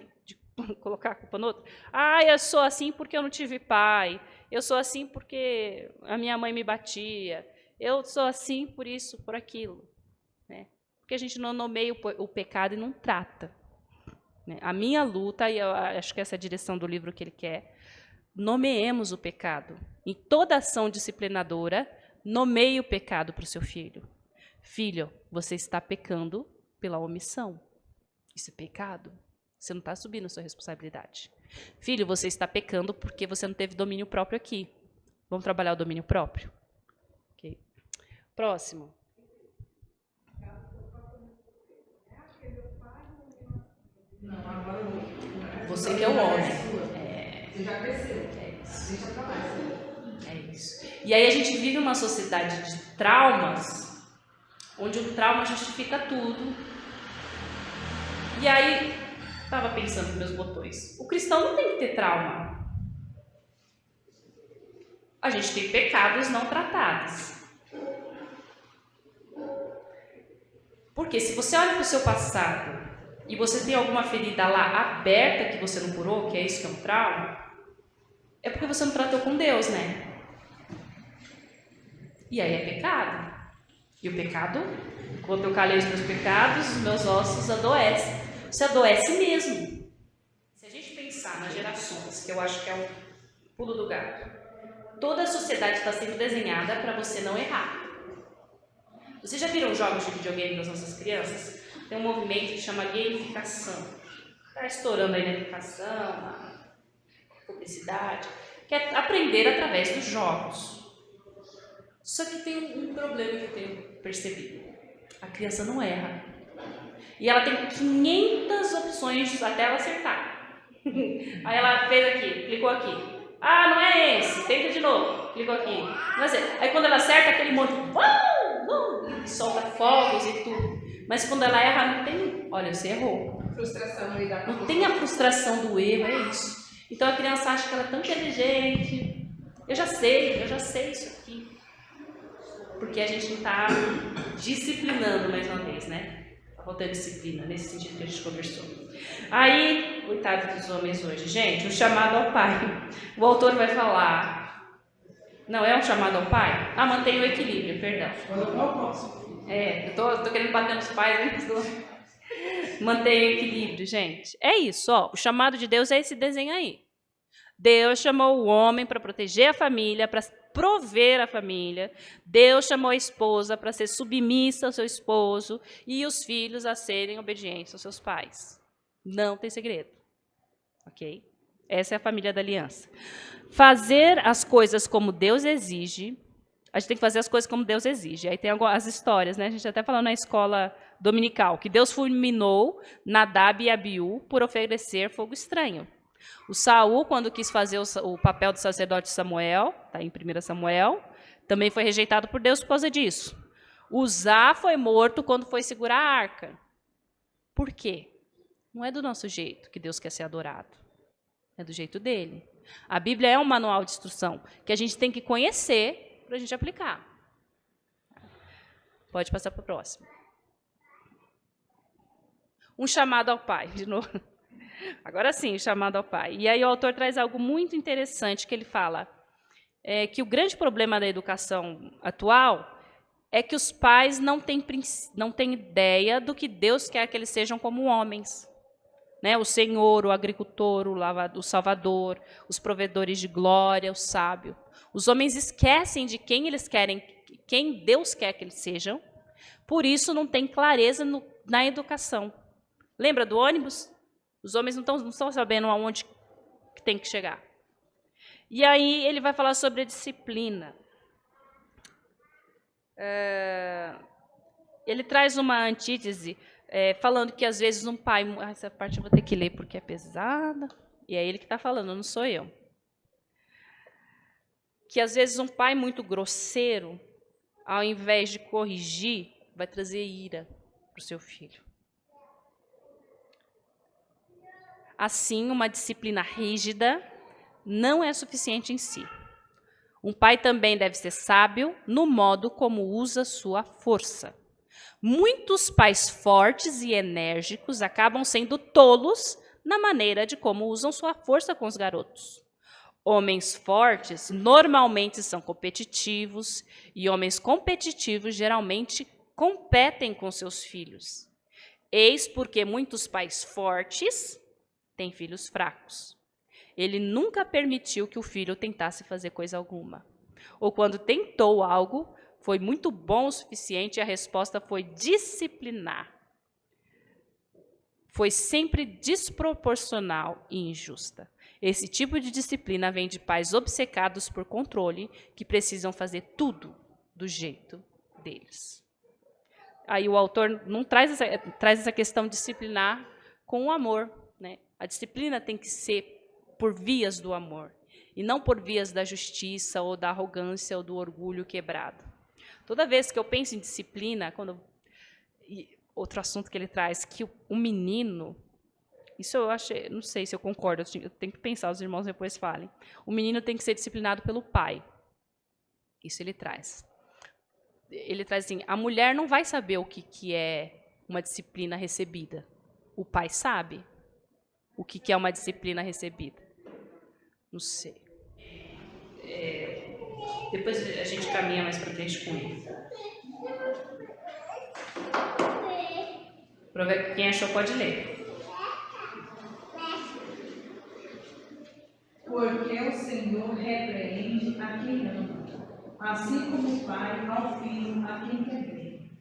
colocar a culpa no outro? Ah, eu sou assim porque eu não tive pai. Eu sou assim porque a minha mãe me batia. Eu sou assim por isso, por aquilo. Né? Porque a gente não nomeia o pecado e não trata. Né? A minha luta, e eu acho que essa é a direção do livro que ele quer, nomeemos o pecado. Em toda ação disciplinadora, nomeie o pecado para o seu filho. Filho, você está pecando pela omissão. Isso é pecado. Você não está assumindo a sua responsabilidade. Filho, você está pecando porque você não teve domínio próprio aqui. Vamos trabalhar o domínio próprio? Okay. Próximo. Você que é o homem. Você já cresceu. Deixa pra lá. É isso. E aí a gente vive uma sociedade de traumas, onde o trauma justifica tudo. E aí, estava pensando nos meus botões. O cristão não tem que ter trauma. A gente tem pecados não tratados. Porque se você olha para o seu passado e você tem alguma ferida lá aberta que você não curou, que é isso que é um trauma, é porque você não tratou com Deus, né? E aí é pecado. E o pecado, quando eu calei os meus pecados, os meus ossos adoecem. Você adoece mesmo. Se a gente pensar nas gerações, que eu acho que é o pulo do gato, toda a sociedade está sendo desenhada para você não errar. Vocês já viram jogos de videogame das nossas crianças? Tem um movimento que chama gamificação. Está estourando aí na educação, na publicidade, que é aprender através dos jogos. Só que tem um problema que eu tenho percebido. A criança não erra. E ela tem 500 opções até ela acertar. Aí ela fez aqui, clicou aqui. Ah, não é esse, tenta de novo. Clicou aqui. Não é esse. Aí quando ela acerta, aquele monte e solta fogos e tudo. Mas quando ela erra, não tem, olha, você errou. Frustração lidar com Não tem a frustração do erro, é isso. Então a criança acha que ela é tão inteligente. Eu já sei isso aqui. Porque a gente não está disciplinando mais uma vez, né? Está faltando disciplina, nesse sentido que a gente conversou. Aí, coitado dos homens hoje. Gente, o chamado ao pai. O autor vai falar. Não é um chamado ao pai? Ah, mantenha o equilíbrio, perdão. Eu tô querendo bater nos pais antes do... Mantenha o equilíbrio, gente. É isso, ó. O chamado de Deus é esse desenho aí. Deus chamou o homem para proteger a família, para prover a família. Deus chamou a esposa para ser submissa ao seu esposo e os filhos a serem obedientes aos seus pais. Não tem segredo. Ok? Essa é a família da aliança. Fazer as coisas como Deus exige. A gente tem que fazer as coisas como Deus exige. Aí tem as histórias, né? A gente até falou na escola dominical, que Deus fulminou Nadab e Abiú por oferecer fogo estranho. O Saul, quando quis fazer o papel do sacerdote Samuel, está em 1 Samuel, também foi rejeitado por Deus por causa disso. Uzá foi morto quando foi segurar a arca. Por quê? Não é do nosso jeito que Deus quer ser adorado. É do jeito dele. A Bíblia é um manual de instrução que a gente tem que conhecer para a gente aplicar. Pode passar para o próximo. Um chamado ao pai, de novo. Agora sim, o chamado ao pai. E aí o autor traz algo muito interessante que ele fala, que o grande problema da educação atual é que os pais não têm ideia do que Deus quer que eles sejam como homens. Né? O Senhor, o agricultor, o Salvador, os provedores de glória, o sábio. Os homens esquecem de quem eles querem, quem Deus quer que eles sejam, por isso não tem clareza na educação. Lembra do ônibus? Os homens não estão sabendo aonde tem que chegar. E aí ele vai falar sobre a disciplina. Ele traz uma antítese, falando que às vezes um pai... Essa parte eu vou ter que ler porque é pesada. E é ele que está falando, não sou eu. Que às vezes um pai muito grosseiro, ao invés de corrigir, vai trazer ira para o seu filho. Assim, uma disciplina rígida não é suficiente em si. Um pai também deve ser sábio no modo como usa sua força. Muitos pais fortes e enérgicos acabam sendo tolos na maneira de como usam sua força com os garotos. Homens fortes normalmente são competitivos e homens competitivos geralmente competem com seus filhos. Eis porque muitos pais fortes têm filhos fracos. Ele nunca permitiu que o filho tentasse fazer coisa alguma. Ou quando tentou algo, foi muito bom o suficiente e a resposta foi disciplinar. Foi sempre desproporcional e injusta. Esse tipo de disciplina vem de pais obcecados por controle, que precisam fazer tudo do jeito deles. Aí o autor não traz essa questão de disciplinar com o amor, né? A disciplina tem que ser por vias do amor, e não por vias da justiça, ou da arrogância, ou do orgulho quebrado. Toda vez que eu penso em disciplina, outro assunto que ele traz, que o menino, isso eu achei, não sei se eu concordo, eu tenho que pensar, os irmãos depois falem. O menino tem que ser disciplinado pelo pai. Isso ele traz. Ele traz assim, a mulher não vai saber o que é uma disciplina recebida. O pai sabe o que é uma disciplina recebida. Não sei. Depois a gente caminha mais para frente com ele. Quem achou pode ler. Porque o Senhor repreende a quem ama, assim como o pai ao filho a quem quer bem.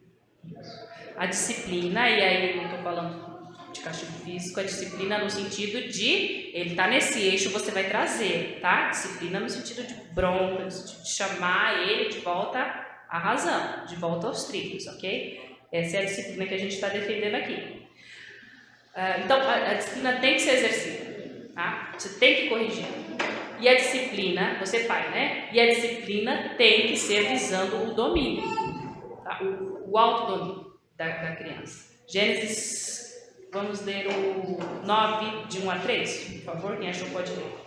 A disciplina, e aí eu não estou falando de castigo físico, a disciplina no sentido de, ele está nesse eixo, você vai trazer, tá? Disciplina no sentido de bronca, no sentido de chamar ele de volta à razão, de volta aos trilhos, ok? Essa é a disciplina que a gente está defendendo aqui. Então, a disciplina tem que ser exercida, tá? Você tem que corrigir. E a disciplina, você pai, né? E a disciplina tem que ser visando o domínio, tá? O autodomínio. da criança. Gênesis, vamos ler o 9, de 1 a 3, por favor, quem achou pode ler.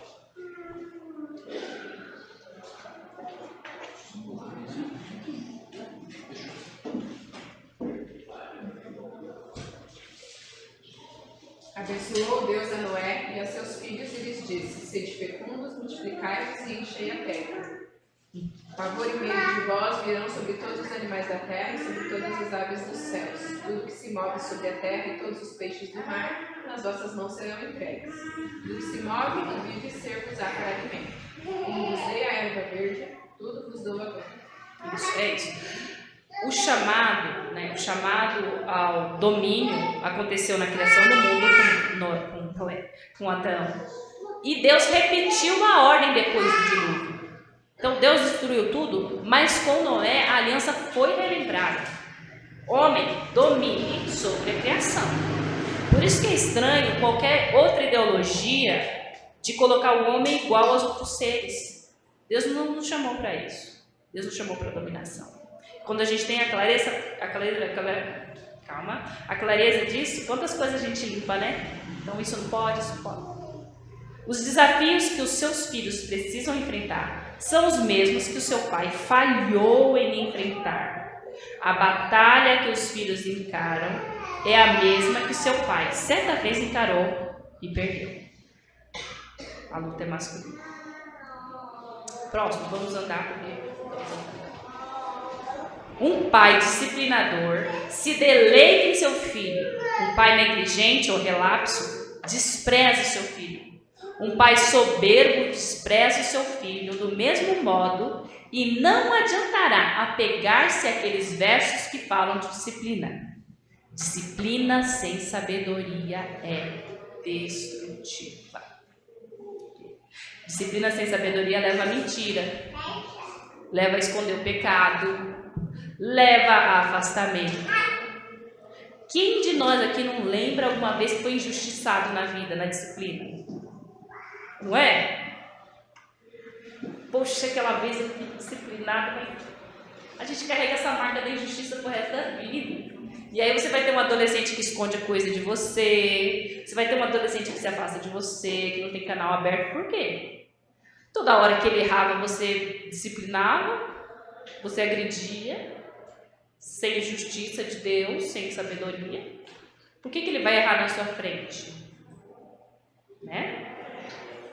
Abençoou Deus a Noé e a seus filhos e lhes disse: sede fecundos, multiplicai-vos e enchei a terra. Pavor e medo de vós virão sobre todos os animais da terra e sobre todas as aves dos céus. Tudo que se move sobre a terra e todos os peixes do mar, nas vossas mãos serão entregues. Tudo que se move e vive ser-vos-á para alimento. Como vos dei a erva verde, tudo vos dou agora. Isso, é isso. O chamado ao domínio aconteceu na criação do mundo com Adão. E Deus repetiu a ordem depois do dilúvio. Então Deus destruiu tudo, mas com Noé a aliança foi relembrada. Homem, domine sobre a criação. Por isso que é estranho qualquer outra ideologia de colocar o homem igual aos outros seres. Deus não nos chamou para isso. Deus nos chamou para a dominação. Quando a gente tem a clareza disso, quantas coisas a gente limpa, né? Então isso não pode, isso pode. Os desafios que os seus filhos precisam enfrentar são os mesmos que o seu pai falhou em enfrentar. A batalha que os filhos encaram é a mesma que o seu pai certa vez encarou e perdeu. A luta é masculina. Próximo, vamos andar porque... Um pai disciplinador se deleita em seu filho. Um pai negligente ou relapso despreza seu filho. Um pai soberbo despreza o seu filho do mesmo modo e não adiantará apegar-se àqueles versos que falam de disciplina. Disciplina sem sabedoria é destrutiva. Disciplina sem sabedoria leva à mentira, leva a esconder o pecado, leva a afastamento. Quem de nós aqui não lembra alguma vez que foi injustiçado na vida, na disciplina? Não é? Poxa, aquela vez eu fui disciplinado, mas a gente carrega essa marca da injustiça pro resto da vida. E aí você vai ter um adolescente que esconde a coisa de você, você vai ter um adolescente que se afasta de você, que não tem canal aberto. Por quê? Toda hora que ele errava, você disciplinava, você agredia, sem justiça de Deus, sem sabedoria. Por que ele vai errar na sua frente? Né?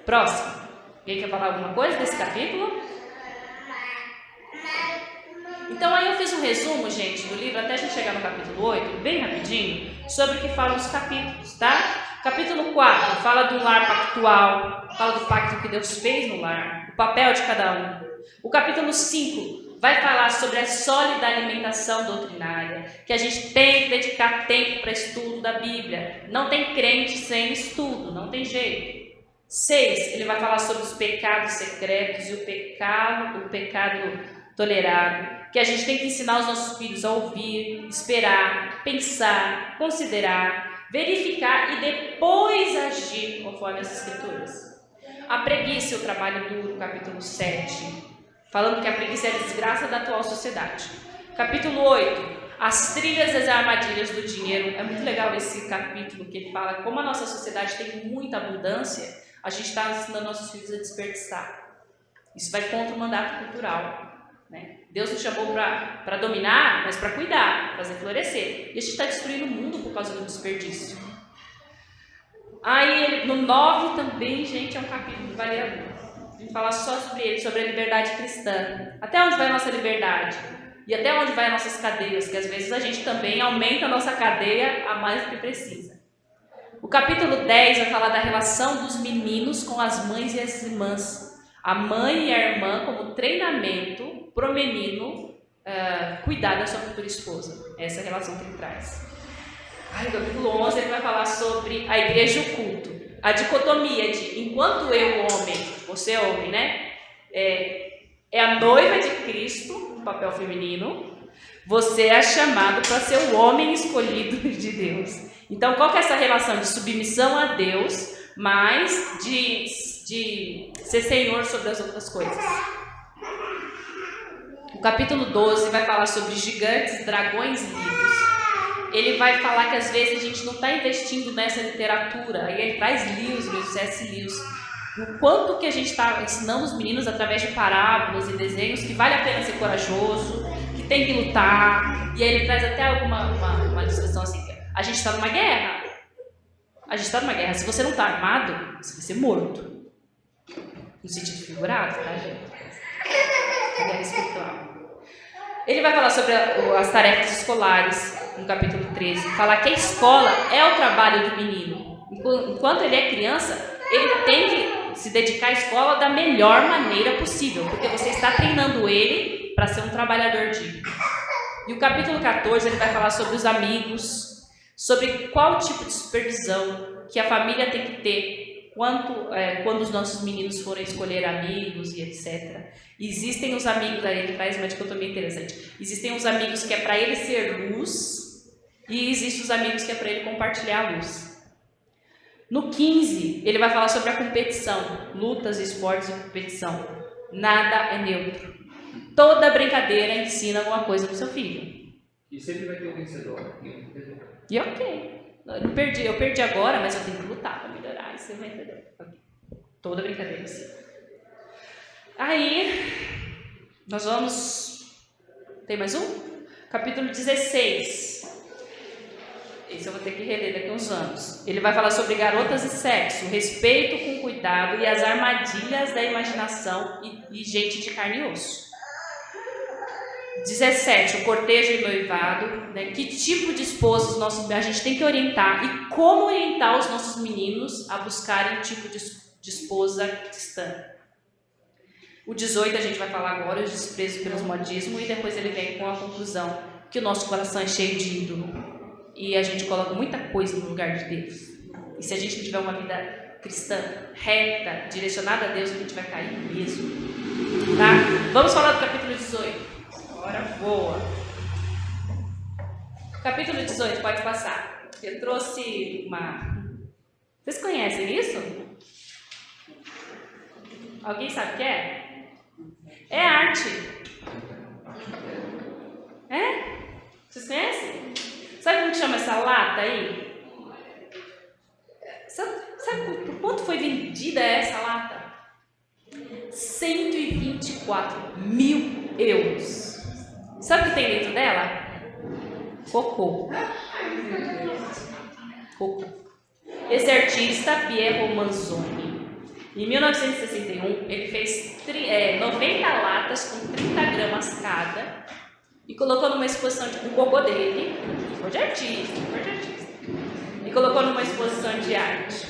Próximo. Alguém quer falar alguma coisa desse capítulo? Então aí eu fiz um resumo, gente, do livro, até a gente chegar no capítulo 8, bem rapidinho, sobre o que falam os capítulos, tá? Capítulo 4 fala do lar pactual, fala do pacto que Deus fez no lar, o papel de cada um. O capítulo 5 vai falar sobre a sólida alimentação doutrinária, que a gente tem que dedicar tempo para estudo da Bíblia. Não tem crente sem estudo, não tem jeito. 6, ele vai falar sobre os pecados secretos e o pecado tolerado, que a gente tem que ensinar os nossos filhos a ouvir, esperar, pensar, considerar, verificar e depois agir conforme as Escrituras. A preguiça e o trabalho duro, capítulo 7, falando que a preguiça é a desgraça da atual sociedade. Capítulo 8, as trilhas e as armadilhas do dinheiro. É muito legal esse capítulo que ele fala como a nossa sociedade tem muita abundância, a gente está ensinando nossos filhos a desperdiçar. Isso vai contra o mandato cultural, né? Deus nos chamou para dominar, mas para cuidar, fazer florescer. E a gente está destruindo o mundo por causa do desperdício. Aí no 9 também, gente, é um capítulo que vale a pena. A gente fala só sobre ele, sobre a liberdade cristã. Até onde vai a nossa liberdade? E até onde vai as nossas cadeias? Que às vezes a gente também aumenta a nossa cadeia a mais do que precisa. O capítulo 10 vai falar da relação dos meninos com as mães e as irmãs. A mãe e a irmã como treinamento para o menino cuidar da sua futura esposa. Essa é a relação que ele traz. No capítulo 11 ele vai falar sobre a igreja e o culto. A dicotomia de enquanto eu, homem, você é homem, né? É a noiva de Cristo, no papel feminino. Você é chamado para ser o homem escolhido de Deus. Então, qual que é essa relação de submissão a Deus, mas de ser senhor sobre as outras coisas? O capítulo 12 vai falar sobre gigantes, dragões e livros. ele vai falar que às vezes a gente não está investindo nessa literatura. Aí ele traz Lewis, mesmo C.S. Lewis. O quanto que a gente está ensinando os meninos através de parábolas e desenhos que vale a pena ser corajoso, que tem que lutar. E aí ele traz até uma discussão assim, a gente está numa guerra. A gente está numa guerra. Se você não está armado, você vai ser morto. No sentido figurado, tá, gente? Guerra espiritual. Ele vai falar sobre as tarefas escolares, no capítulo 13. Falar que a escola é o trabalho do menino. Enquanto ele é criança, ele tem que se dedicar à escola da melhor maneira possível, porque você está treinando ele para ser um trabalhador digno. E o capítulo 14, ele vai falar sobre os amigos, sobre qual tipo de supervisão que a família tem que ter quando os nossos meninos forem escolher amigos e etc. Existem os amigos, aí ele traz uma dicotomia interessante. Existem os amigos que é para ele ser luz e existem os amigos que é para ele compartilhar a luz. No 15, ele vai falar sobre a competição, lutas, esportes e competição. Nada é neutro. Toda brincadeira ensina alguma coisa para o seu filho. E sempre vai ter um vencedor e um perdedor. E ok. Eu perdi agora, mas eu tenho que lutar para melhorar e ser vencedor. Okay. Toda brincadeira ensina. Aí, nós vamos... Tem mais um? Capítulo 16. Esse eu vou ter que reler daqui a uns anos. Ele vai falar sobre garotas e sexo, respeito com cuidado e as armadilhas da imaginação e gente de carne e osso. 17, o cortejo e noivado, né? Que tipo de esposos a gente tem que orientar e como orientar os nossos meninos a buscarem um tipo de esposa cristã. O 18 a gente vai falar agora, os desprezos pelos modismos, e depois ele vem com a conclusão que o nosso coração é cheio de ídolo. E a gente coloca muita coisa no lugar de Deus. E se a gente não tiver uma vida cristã reta, direcionada a Deus, a gente vai cair mesmo. Tá? Vamos falar do capítulo 18. Agora voa. Capítulo 18, pode passar. Eu trouxe uma... Vocês conhecem isso? Alguém sabe o que é? É arte. É? Vocês conhecem? Sabe como chama essa lata aí? Sabe por quanto foi vendida essa lata? 124 mil euros. Sabe o que tem dentro dela? Cocô. Cocô. Esse artista, Piero Manzoni, em 1961, ele fez 90 latas com 30 gramas cada e colocou numa exposição de cocô dele, cor de artista, e colocou numa exposição de arte.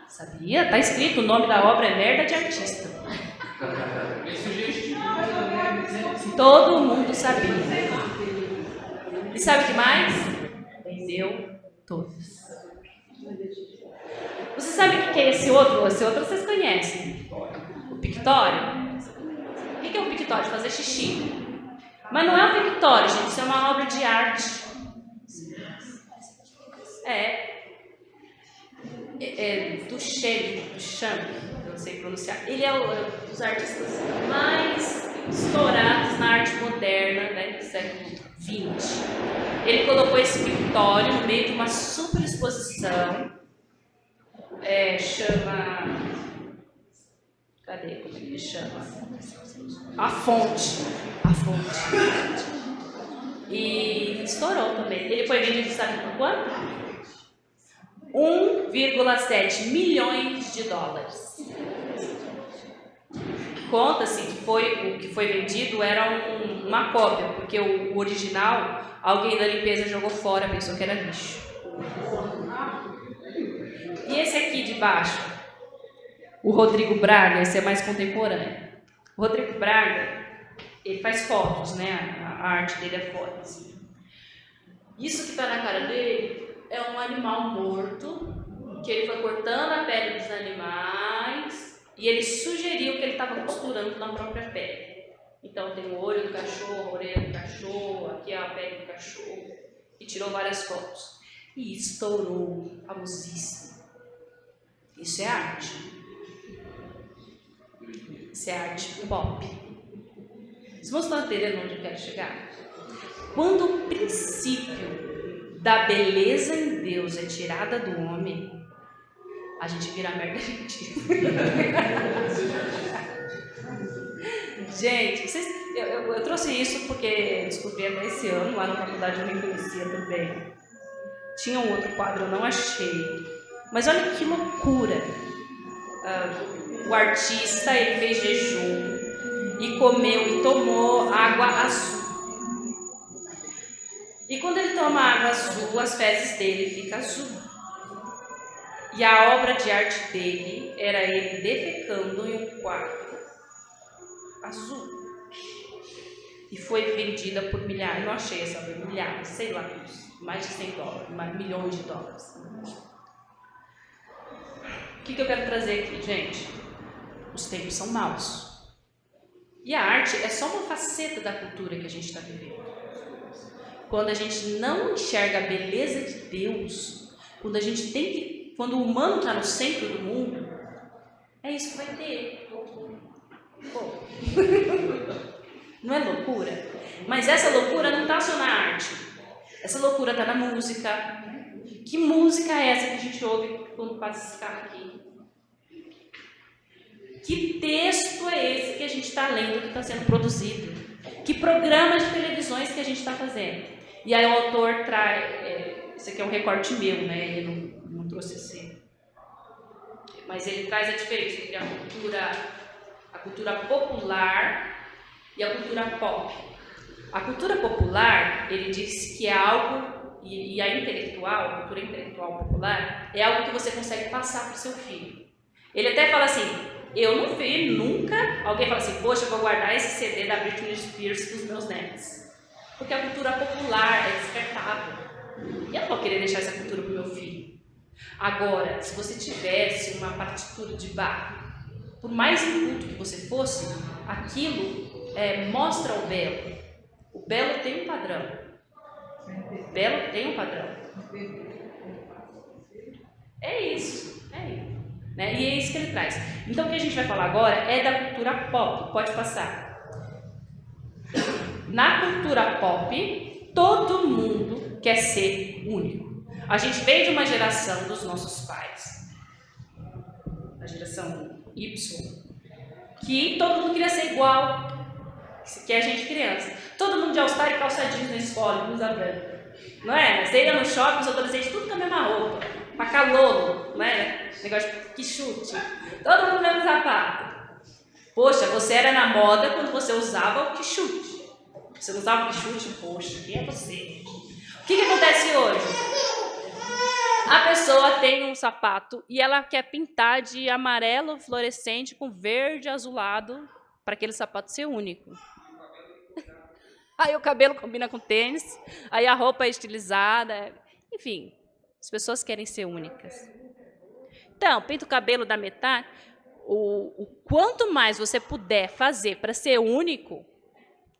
Sabia? Tá escrito, o nome da obra é Merda de Artista. Todo mundo sabia. E sabe o que mais? Vendeu todos. Você sabe o que é esse outro? Esse outro vocês conhecem. O pictório. O que é um pictório? Fazer xixi. Mas não é um pictório, gente. Isso é uma obra de arte. Duchamp, eu não sei pronunciar. Ele é um dos artistas mais estourados na arte moderna, né, do século XX. Ele colocou esse pictório no meio de uma super exposição. Chama... Cadê? Como é que ele chama? A Fonte. E estourou também. Ele foi vendido, sabe por quanto? 1,7 milhões de dólares. Conta-se que o que foi vendido era uma cópia, porque o original, alguém da limpeza jogou fora, pensou que era lixo. E esse aqui de baixo? O Rodrigo Braga, esse é mais contemporâneo. O Rodrigo Braga, ele faz fotos, né? A arte dele é fotos. Isso que está na cara dele é um animal morto, que ele foi cortando a pele dos animais e ele sugeriu que ele estava costurando na própria pele. Então tem o olho do cachorro, a orelha do cachorro, aqui é a pele do cachorro, e tirou várias fotos. E estourou, famosíssimo. Isso é arte. Isso é arte pop. Vocês vão estar entendendo onde eu quero chegar? Quando o princípio da beleza em Deus é tirada do homem, a gente vira merda gentil. Gente, eu trouxe isso porque descobri até esse ano, lá na faculdade eu nem conhecia também. Tinha um outro quadro, eu não achei. Mas olha que loucura. O artista, ele fez jejum e comeu e tomou água azul. E quando ele toma água azul, as fezes dele ficam azul. E a obra de arte dele era ele defecando em um quadro azul. E foi vendida por milhares, não achei essa obra, milhares, sei lá, mais de $100, milhões de dólares. O que eu quero trazer aqui, gente? Os tempos são maus. E a arte é só uma faceta da cultura que a gente está vivendo. Quando a gente não enxerga a beleza de Deus, quando o humano está no centro do mundo, é isso que vai ter. Pô. Não é loucura? Mas essa loucura não está só na arte. Essa loucura está na música. Que música é essa que a gente ouve quando passa esse carro aqui? Que texto é esse que a gente está lendo, que está sendo produzido? Que programas de televisões que a gente está fazendo? E aí o autor traz... Esse aqui é um recorte meu, né? Ele não trouxe esse. Mas ele traz a diferença entre a cultura popular e a cultura pop. A cultura popular, ele diz que é algo, e a cultura intelectual popular, é algo que você consegue passar para o seu filho. Ele até fala assim, eu não vi nunca alguém falar assim, poxa, eu vou guardar esse CD da Britney Spears para os meus netos. Porque a cultura popular é descartável. E eu não vou querer deixar essa cultura para o meu filho. Agora, se você tivesse uma partitura de Bach, por mais inculto que você fosse, aquilo mostra o belo. O belo tem um padrão. O belo tem um padrão. É isso. Né? E é isso que ele traz. Então, o que a gente vai falar agora é da cultura pop. Pode passar. Na cultura pop, todo mundo quer ser único. A gente vem de uma geração dos nossos pais, a geração Y, que todo mundo queria ser igual, que a gente criança. Todo mundo de all-star e calça jeans na escola, blusa branca. Não é? Você ia no shopping, os adolescentes tudo com a mesma roupa, pra calor, não é? Negócio de que chute. Todo mundo com o mesmo sapato. Poxa, você era na moda quando você usava o que chute. Você não usava o que chute? Poxa, quem é você? O que acontece hoje? A pessoa tem um sapato e ela quer pintar de amarelo fluorescente com verde azulado para aquele sapato ser único. Aí o cabelo combina com tênis, aí a roupa é estilizada, enfim, as pessoas querem ser únicas. Então, pinta o cabelo da metade, o quanto mais você puder fazer para ser único,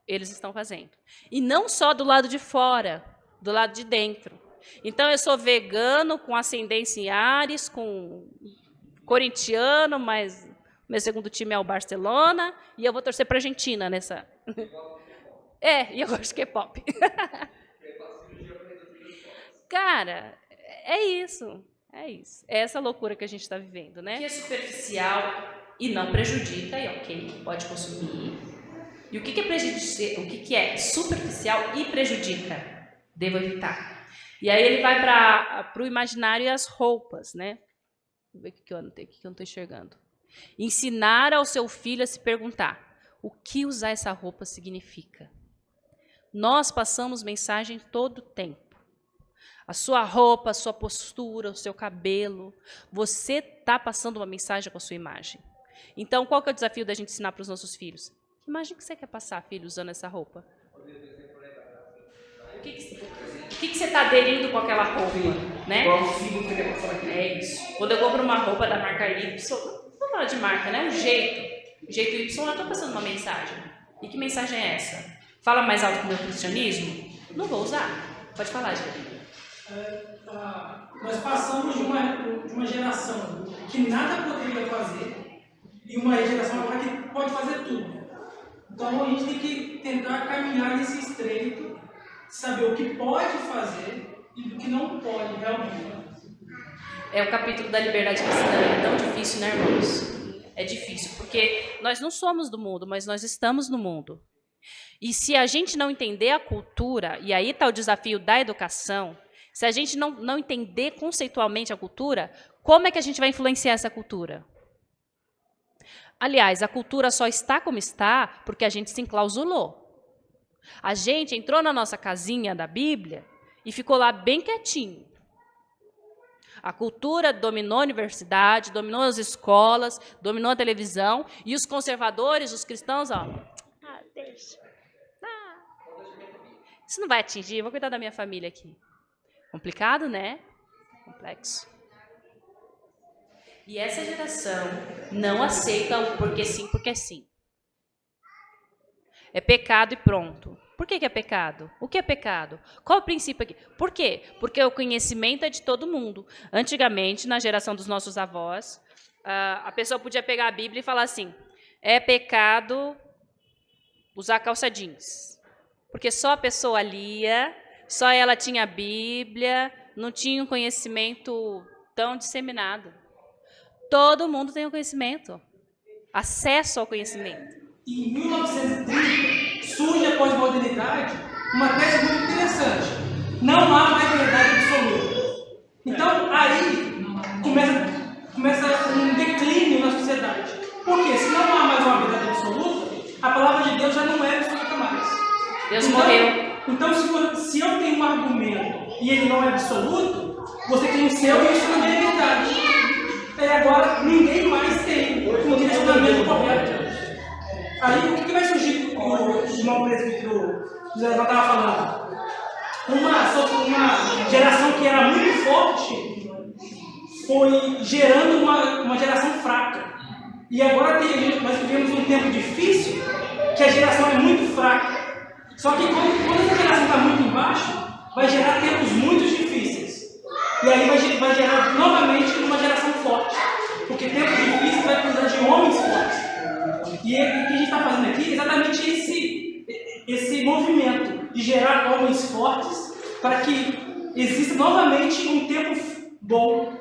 eles estão fazendo. E não só do lado de fora, do lado de dentro. Então, eu sou vegano, com ascendência em Áries, com corintiano, mas meu segundo time é o Barcelona, e eu vou torcer para a Argentina nessa. E eu gosto de K-pop. Cara, é isso. É essa loucura que a gente está vivendo, né? O que é superficial e não prejudica, e ok, pode consumir. E o que é superficial e prejudica? Devo evitar. E aí ele vai para o imaginário e as roupas, né? Vou ver o que eu anotei, o que eu não estou enxergando. Ensinar ao seu filho a se perguntar, o que usar essa roupa significa? Nós passamos mensagem todo o tempo. A sua roupa, a sua postura, o seu cabelo, você está passando uma mensagem com a sua imagem. Então, qual que é o desafio da gente ensinar para os nossos filhos? Que imagem que você quer passar, filho, usando essa roupa? O que você está aderindo com aquela roupa? Né? Qual símbolo você quer passar aqui? É isso. Quando eu compro uma roupa da marca Y, não fala de marca, né? O jeito Y, eu estou passando uma mensagem. E que mensagem é essa? Fala mais alto que o meu cristianismo? Não vou usar. Pode falar, gente. Nós passamos de uma geração que nada poderia fazer e uma geração agora que pode fazer tudo. Então a gente tem que tentar caminhar nesse estreito, saber o que pode fazer e não pode, realmente. É o capítulo da liberdade cristã. É tão difícil, né, irmãos? É difícil, porque nós não somos do mundo, mas nós estamos no mundo. E se a gente não entender a cultura, e aí está o desafio da educação, se a gente não entender conceitualmente a cultura, como é que a gente vai influenciar essa cultura? Aliás, a cultura só está como está porque a gente se enclausulou. A gente entrou na nossa casinha da Bíblia e ficou lá bem quietinho. A cultura dominou a universidade, dominou as escolas, dominou a televisão, e os conservadores, os cristãos, ó, deixa. Isso não vai atingir, eu vou cuidar da minha família aqui. Complicado, né? Complexo. E essa geração não aceita o porque sim, porque sim. É pecado e pronto. Por que é pecado? O que é pecado? Qual é o princípio aqui? Por quê? Porque o conhecimento é de todo mundo. Antigamente, na geração dos nossos avós, a pessoa podia pegar a Bíblia e falar assim, é pecado usar calça jeans. Porque só a pessoa lia, só ela tinha a Bíblia, não tinha um conhecimento tão disseminado. Todo mundo tem o conhecimento, acesso ao conhecimento. E em 1930 surge a pós-modernidade uma tese muito interessante. Não há mais verdade absoluta. Então, aí começa um declínio na sociedade. Por quê? Se não há mais uma verdade absoluta, a palavra de Deus já não é absoluta mais. Deus morreu. Então, se eu tenho um argumento e ele não é absoluto, você tem o seu e isso não é verdade. Agora, ninguém mais tem um direcionamento correto. Aí, o que vai surgir, o irmão presbítero José estava falando? Uma geração que era muito forte foi gerando uma geração fraca. E agora nós vivemos um tempo difícil que a geração é muito fraca. Só que quando essa geração está muito embaixo, vai gerar tempos muito difíceis. E aí vai gerar novamente uma geração forte. Porque tempos difíceis vai precisar de homens fortes. E o que a gente está fazendo aqui é exatamente esse movimento de gerar homens fortes para que exista novamente um tempo bom.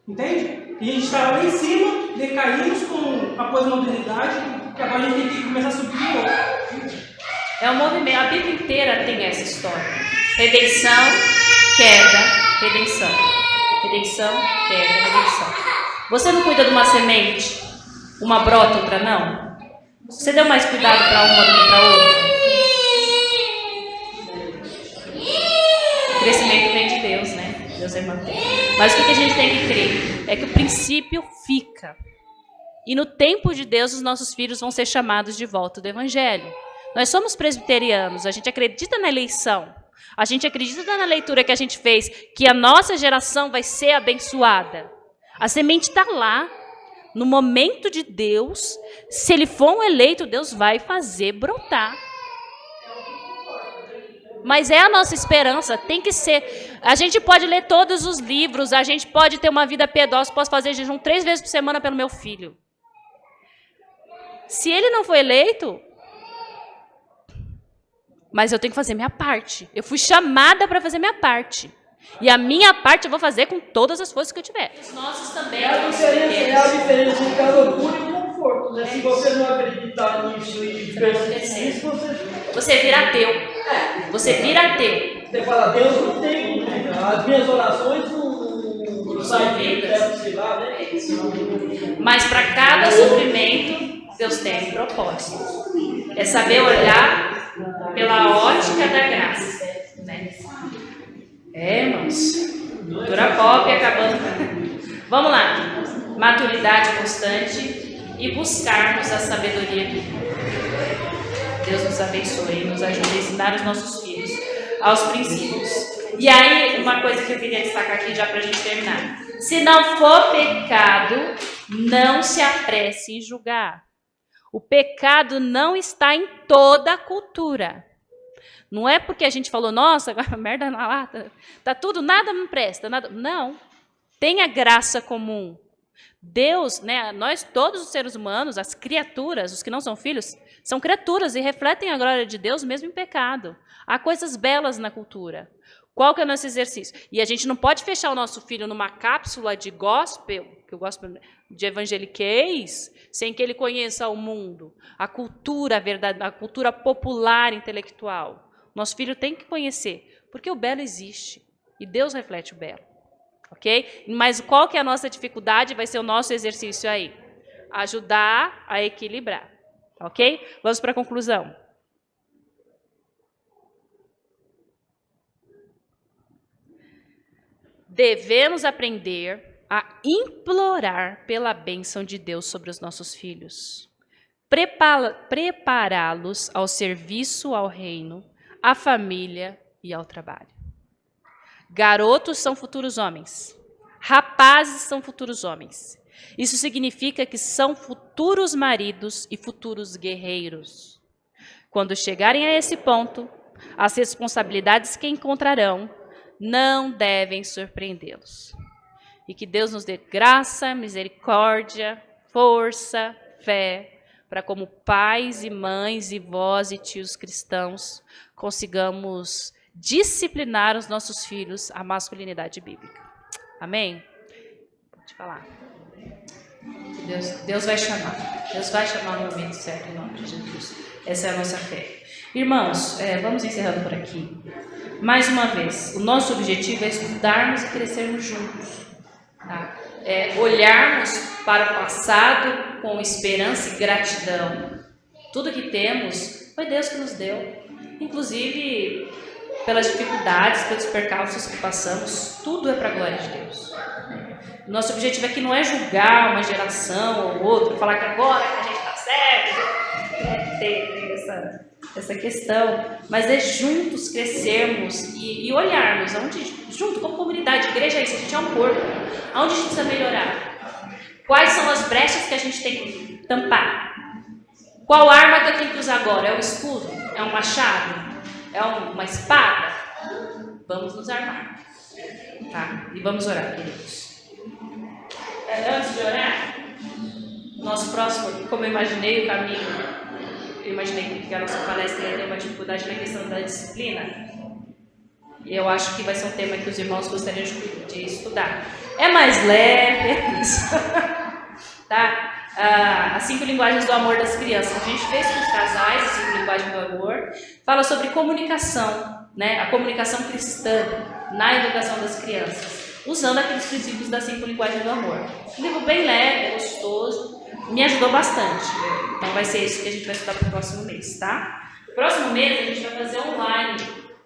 Entende? E a gente estava lá em cima, decaímos com a pós-modernidade, e agora a gente tem que começar a subir de novo. É um movimento, a Bíblia inteira tem essa história. Redenção, queda, redenção. Redenção, queda, redenção. Você não cuida de uma semente, uma brota, outra não? Você deu mais cuidado para uma do que para outra? O crescimento vem de Deus, né? Deus é mantém. Mas o que a gente tem que crer? É que o princípio fica. E no tempo de Deus, os nossos filhos vão ser chamados de volta do Evangelho. Nós somos presbiterianos, a gente acredita na eleição. A gente acredita na leitura que a gente fez, que a nossa geração vai ser abençoada. A semente está lá. No momento de Deus, se ele for um eleito, Deus vai fazer brotar. Mas é a nossa esperança, tem que ser. A gente pode ler todos os livros, a gente pode ter uma vida piedosa, posso fazer jejum 3 vezes por semana pelo meu filho. Se ele não for eleito, mas eu tenho que fazer minha parte. Eu fui chamada para fazer minha parte. E a minha parte eu vou fazer com todas as forças que eu tiver. Os nossos também. É a diferença entre a loucura e o conforto. Né? Se você não acreditar nisso e persistir nisso, você vira ateu. Você vira ateu. Você fala, Deus não tem. As minhas orações não saem do teto, sei lá, né? Mas para cada sofrimento, Deus tem um propósito. É saber olhar pela ótica da graça. Né? Irmãos, cultura pop acabando. Vamos lá. Maturidade constante e buscarmos a sabedoria bíblica. Deus nos abençoe e nos ajude a ensinar os nossos filhos aos princípios. E aí, uma coisa que eu queria destacar aqui já para a gente terminar. Se não for pecado, não se apresse em julgar. O pecado não está em toda a cultura. Não é porque a gente falou, nossa, agora merda na lata, tá tudo, nada me presta, nada. Não. Tem a graça comum. Deus, né, nós todos os seres humanos, as criaturas, os que não são filhos, são criaturas e refletem a glória de Deus mesmo em pecado. Há coisas belas na cultura. Qual que é o nosso exercício? E a gente não pode fechar o nosso filho numa cápsula de gospel, que o gospel de evangeliquez, sem que ele conheça o mundo, a cultura, a cultura popular intelectual. Nosso filho tem que conhecer, porque o belo existe e Deus reflete o belo. Ok? Mas qual que é a nossa dificuldade? Vai ser o nosso exercício aí. Ajudar a equilibrar. Ok? Vamos para a conclusão. Devemos aprender a implorar pela bênção de Deus sobre os nossos filhos. Prepará-los ao serviço ao reino, à família e ao trabalho. Garotos são futuros homens. Rapazes são futuros homens. Isso significa que são futuros maridos e futuros guerreiros. Quando chegarem a esse ponto, as responsabilidades que encontrarão não devem surpreendê-los. E que Deus nos dê graça, misericórdia, força, fé, para como pais e mães e vós e tios cristãos consigamos disciplinar os nossos filhos à masculinidade bíblica. Amém? Pode falar. Deus vai chamar. Deus vai chamar no momento certo, em nome de Jesus. Essa é a nossa fé. Irmãos, vamos encerrando por aqui. Mais uma vez, o nosso objetivo é estudarmos e crescermos juntos. Tá? Olharmos para o passado com esperança e gratidão. Tudo que temos foi Deus que nos deu. Inclusive, pelas dificuldades, pelos percalços que passamos, tudo é para a glória de Deus. Nosso objetivo aqui não é julgar uma geração ou outra, falar que agora que a gente está certo, tem essa questão, mas é juntos crescermos e olharmos, junto como comunidade, igreja é isso, a gente é um corpo, aonde a gente precisa melhorar, quais são as brechas que a gente tem que tampar, qual arma que eu tenho que usar agora, é um escudo, é um machado, é uma espada? Vamos nos armar, tá? E vamos orar, queridos. Antes de orar, nosso próximo, como eu imaginei o caminho, eu imaginei que a nossa palestra ia ter uma dificuldade na questão da disciplina. E eu acho que vai ser um tema que os irmãos gostariam de estudar. É mais leve, tá? As 5 linguagens do amor das crianças. A gente fez com os casais as 5 linguagens do amor. Fala sobre comunicação, né? A comunicação cristã na educação das crianças, usando aqueles princípios das 5 linguagens do amor. Um livro bem leve, gostoso, me ajudou bastante. Então vai ser isso que a gente vai estudar para o próximo mês, tá? Próximo mês a gente vai fazer online,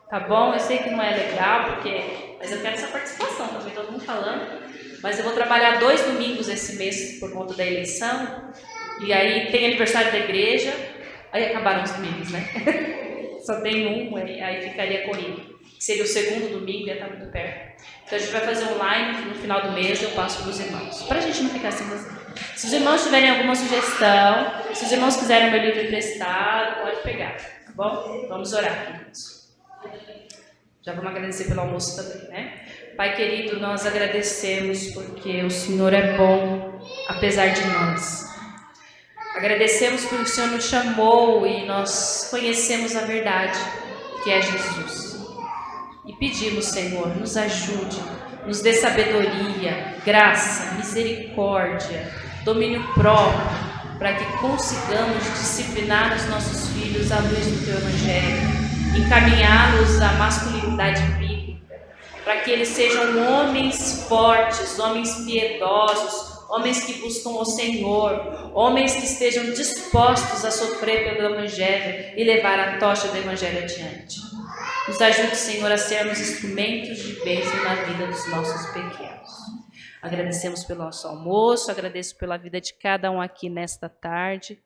tá bom? Eu sei que não é legal, mas eu quero essa participação, tá vendo todo mundo falando. Mas eu vou trabalhar 2 domingos esse mês por conta da eleição. E aí tem aniversário da igreja. Aí acabaram os domingos, né? Só tem um, aí ficaria corrido. Seria o segundo domingo, ia estar muito perto. Então a gente vai fazer online, no final do mês eu passo para os irmãos. Para a gente não ficar assim. Se os irmãos tiverem alguma sugestão, se os irmãos quiserem o meu livro emprestado, pode pegar, tá bom? Vamos orar, queridos. Já vamos agradecer pelo almoço também, né? Pai querido, nós agradecemos porque o Senhor é bom, apesar de nós. Agradecemos porque o Senhor nos chamou e nós conhecemos a verdade, que é Jesus. E pedimos, Senhor, nos ajude, nos dê sabedoria, graça, misericórdia, domínio próprio, para que consigamos disciplinar os nossos filhos à luz do Teu Evangelho, encaminhá-los à masculinidade bíblica, para que eles sejam homens fortes, homens piedosos, homens que buscam o Senhor, homens que estejam dispostos a sofrer pelo Evangelho e levar a tocha do Evangelho adiante. Nos ajude, Senhor, a sermos instrumentos de bênção na vida dos nossos pequenos. Agradecemos pelo nosso almoço, agradeço pela vida de cada um aqui nesta tarde.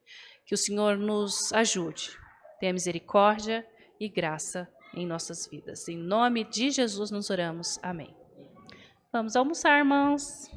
Que o Senhor nos ajude, tenha misericórdia e graça em nossas vidas. Em nome de Jesus nos oramos. Amém. Vamos almoçar, irmãos.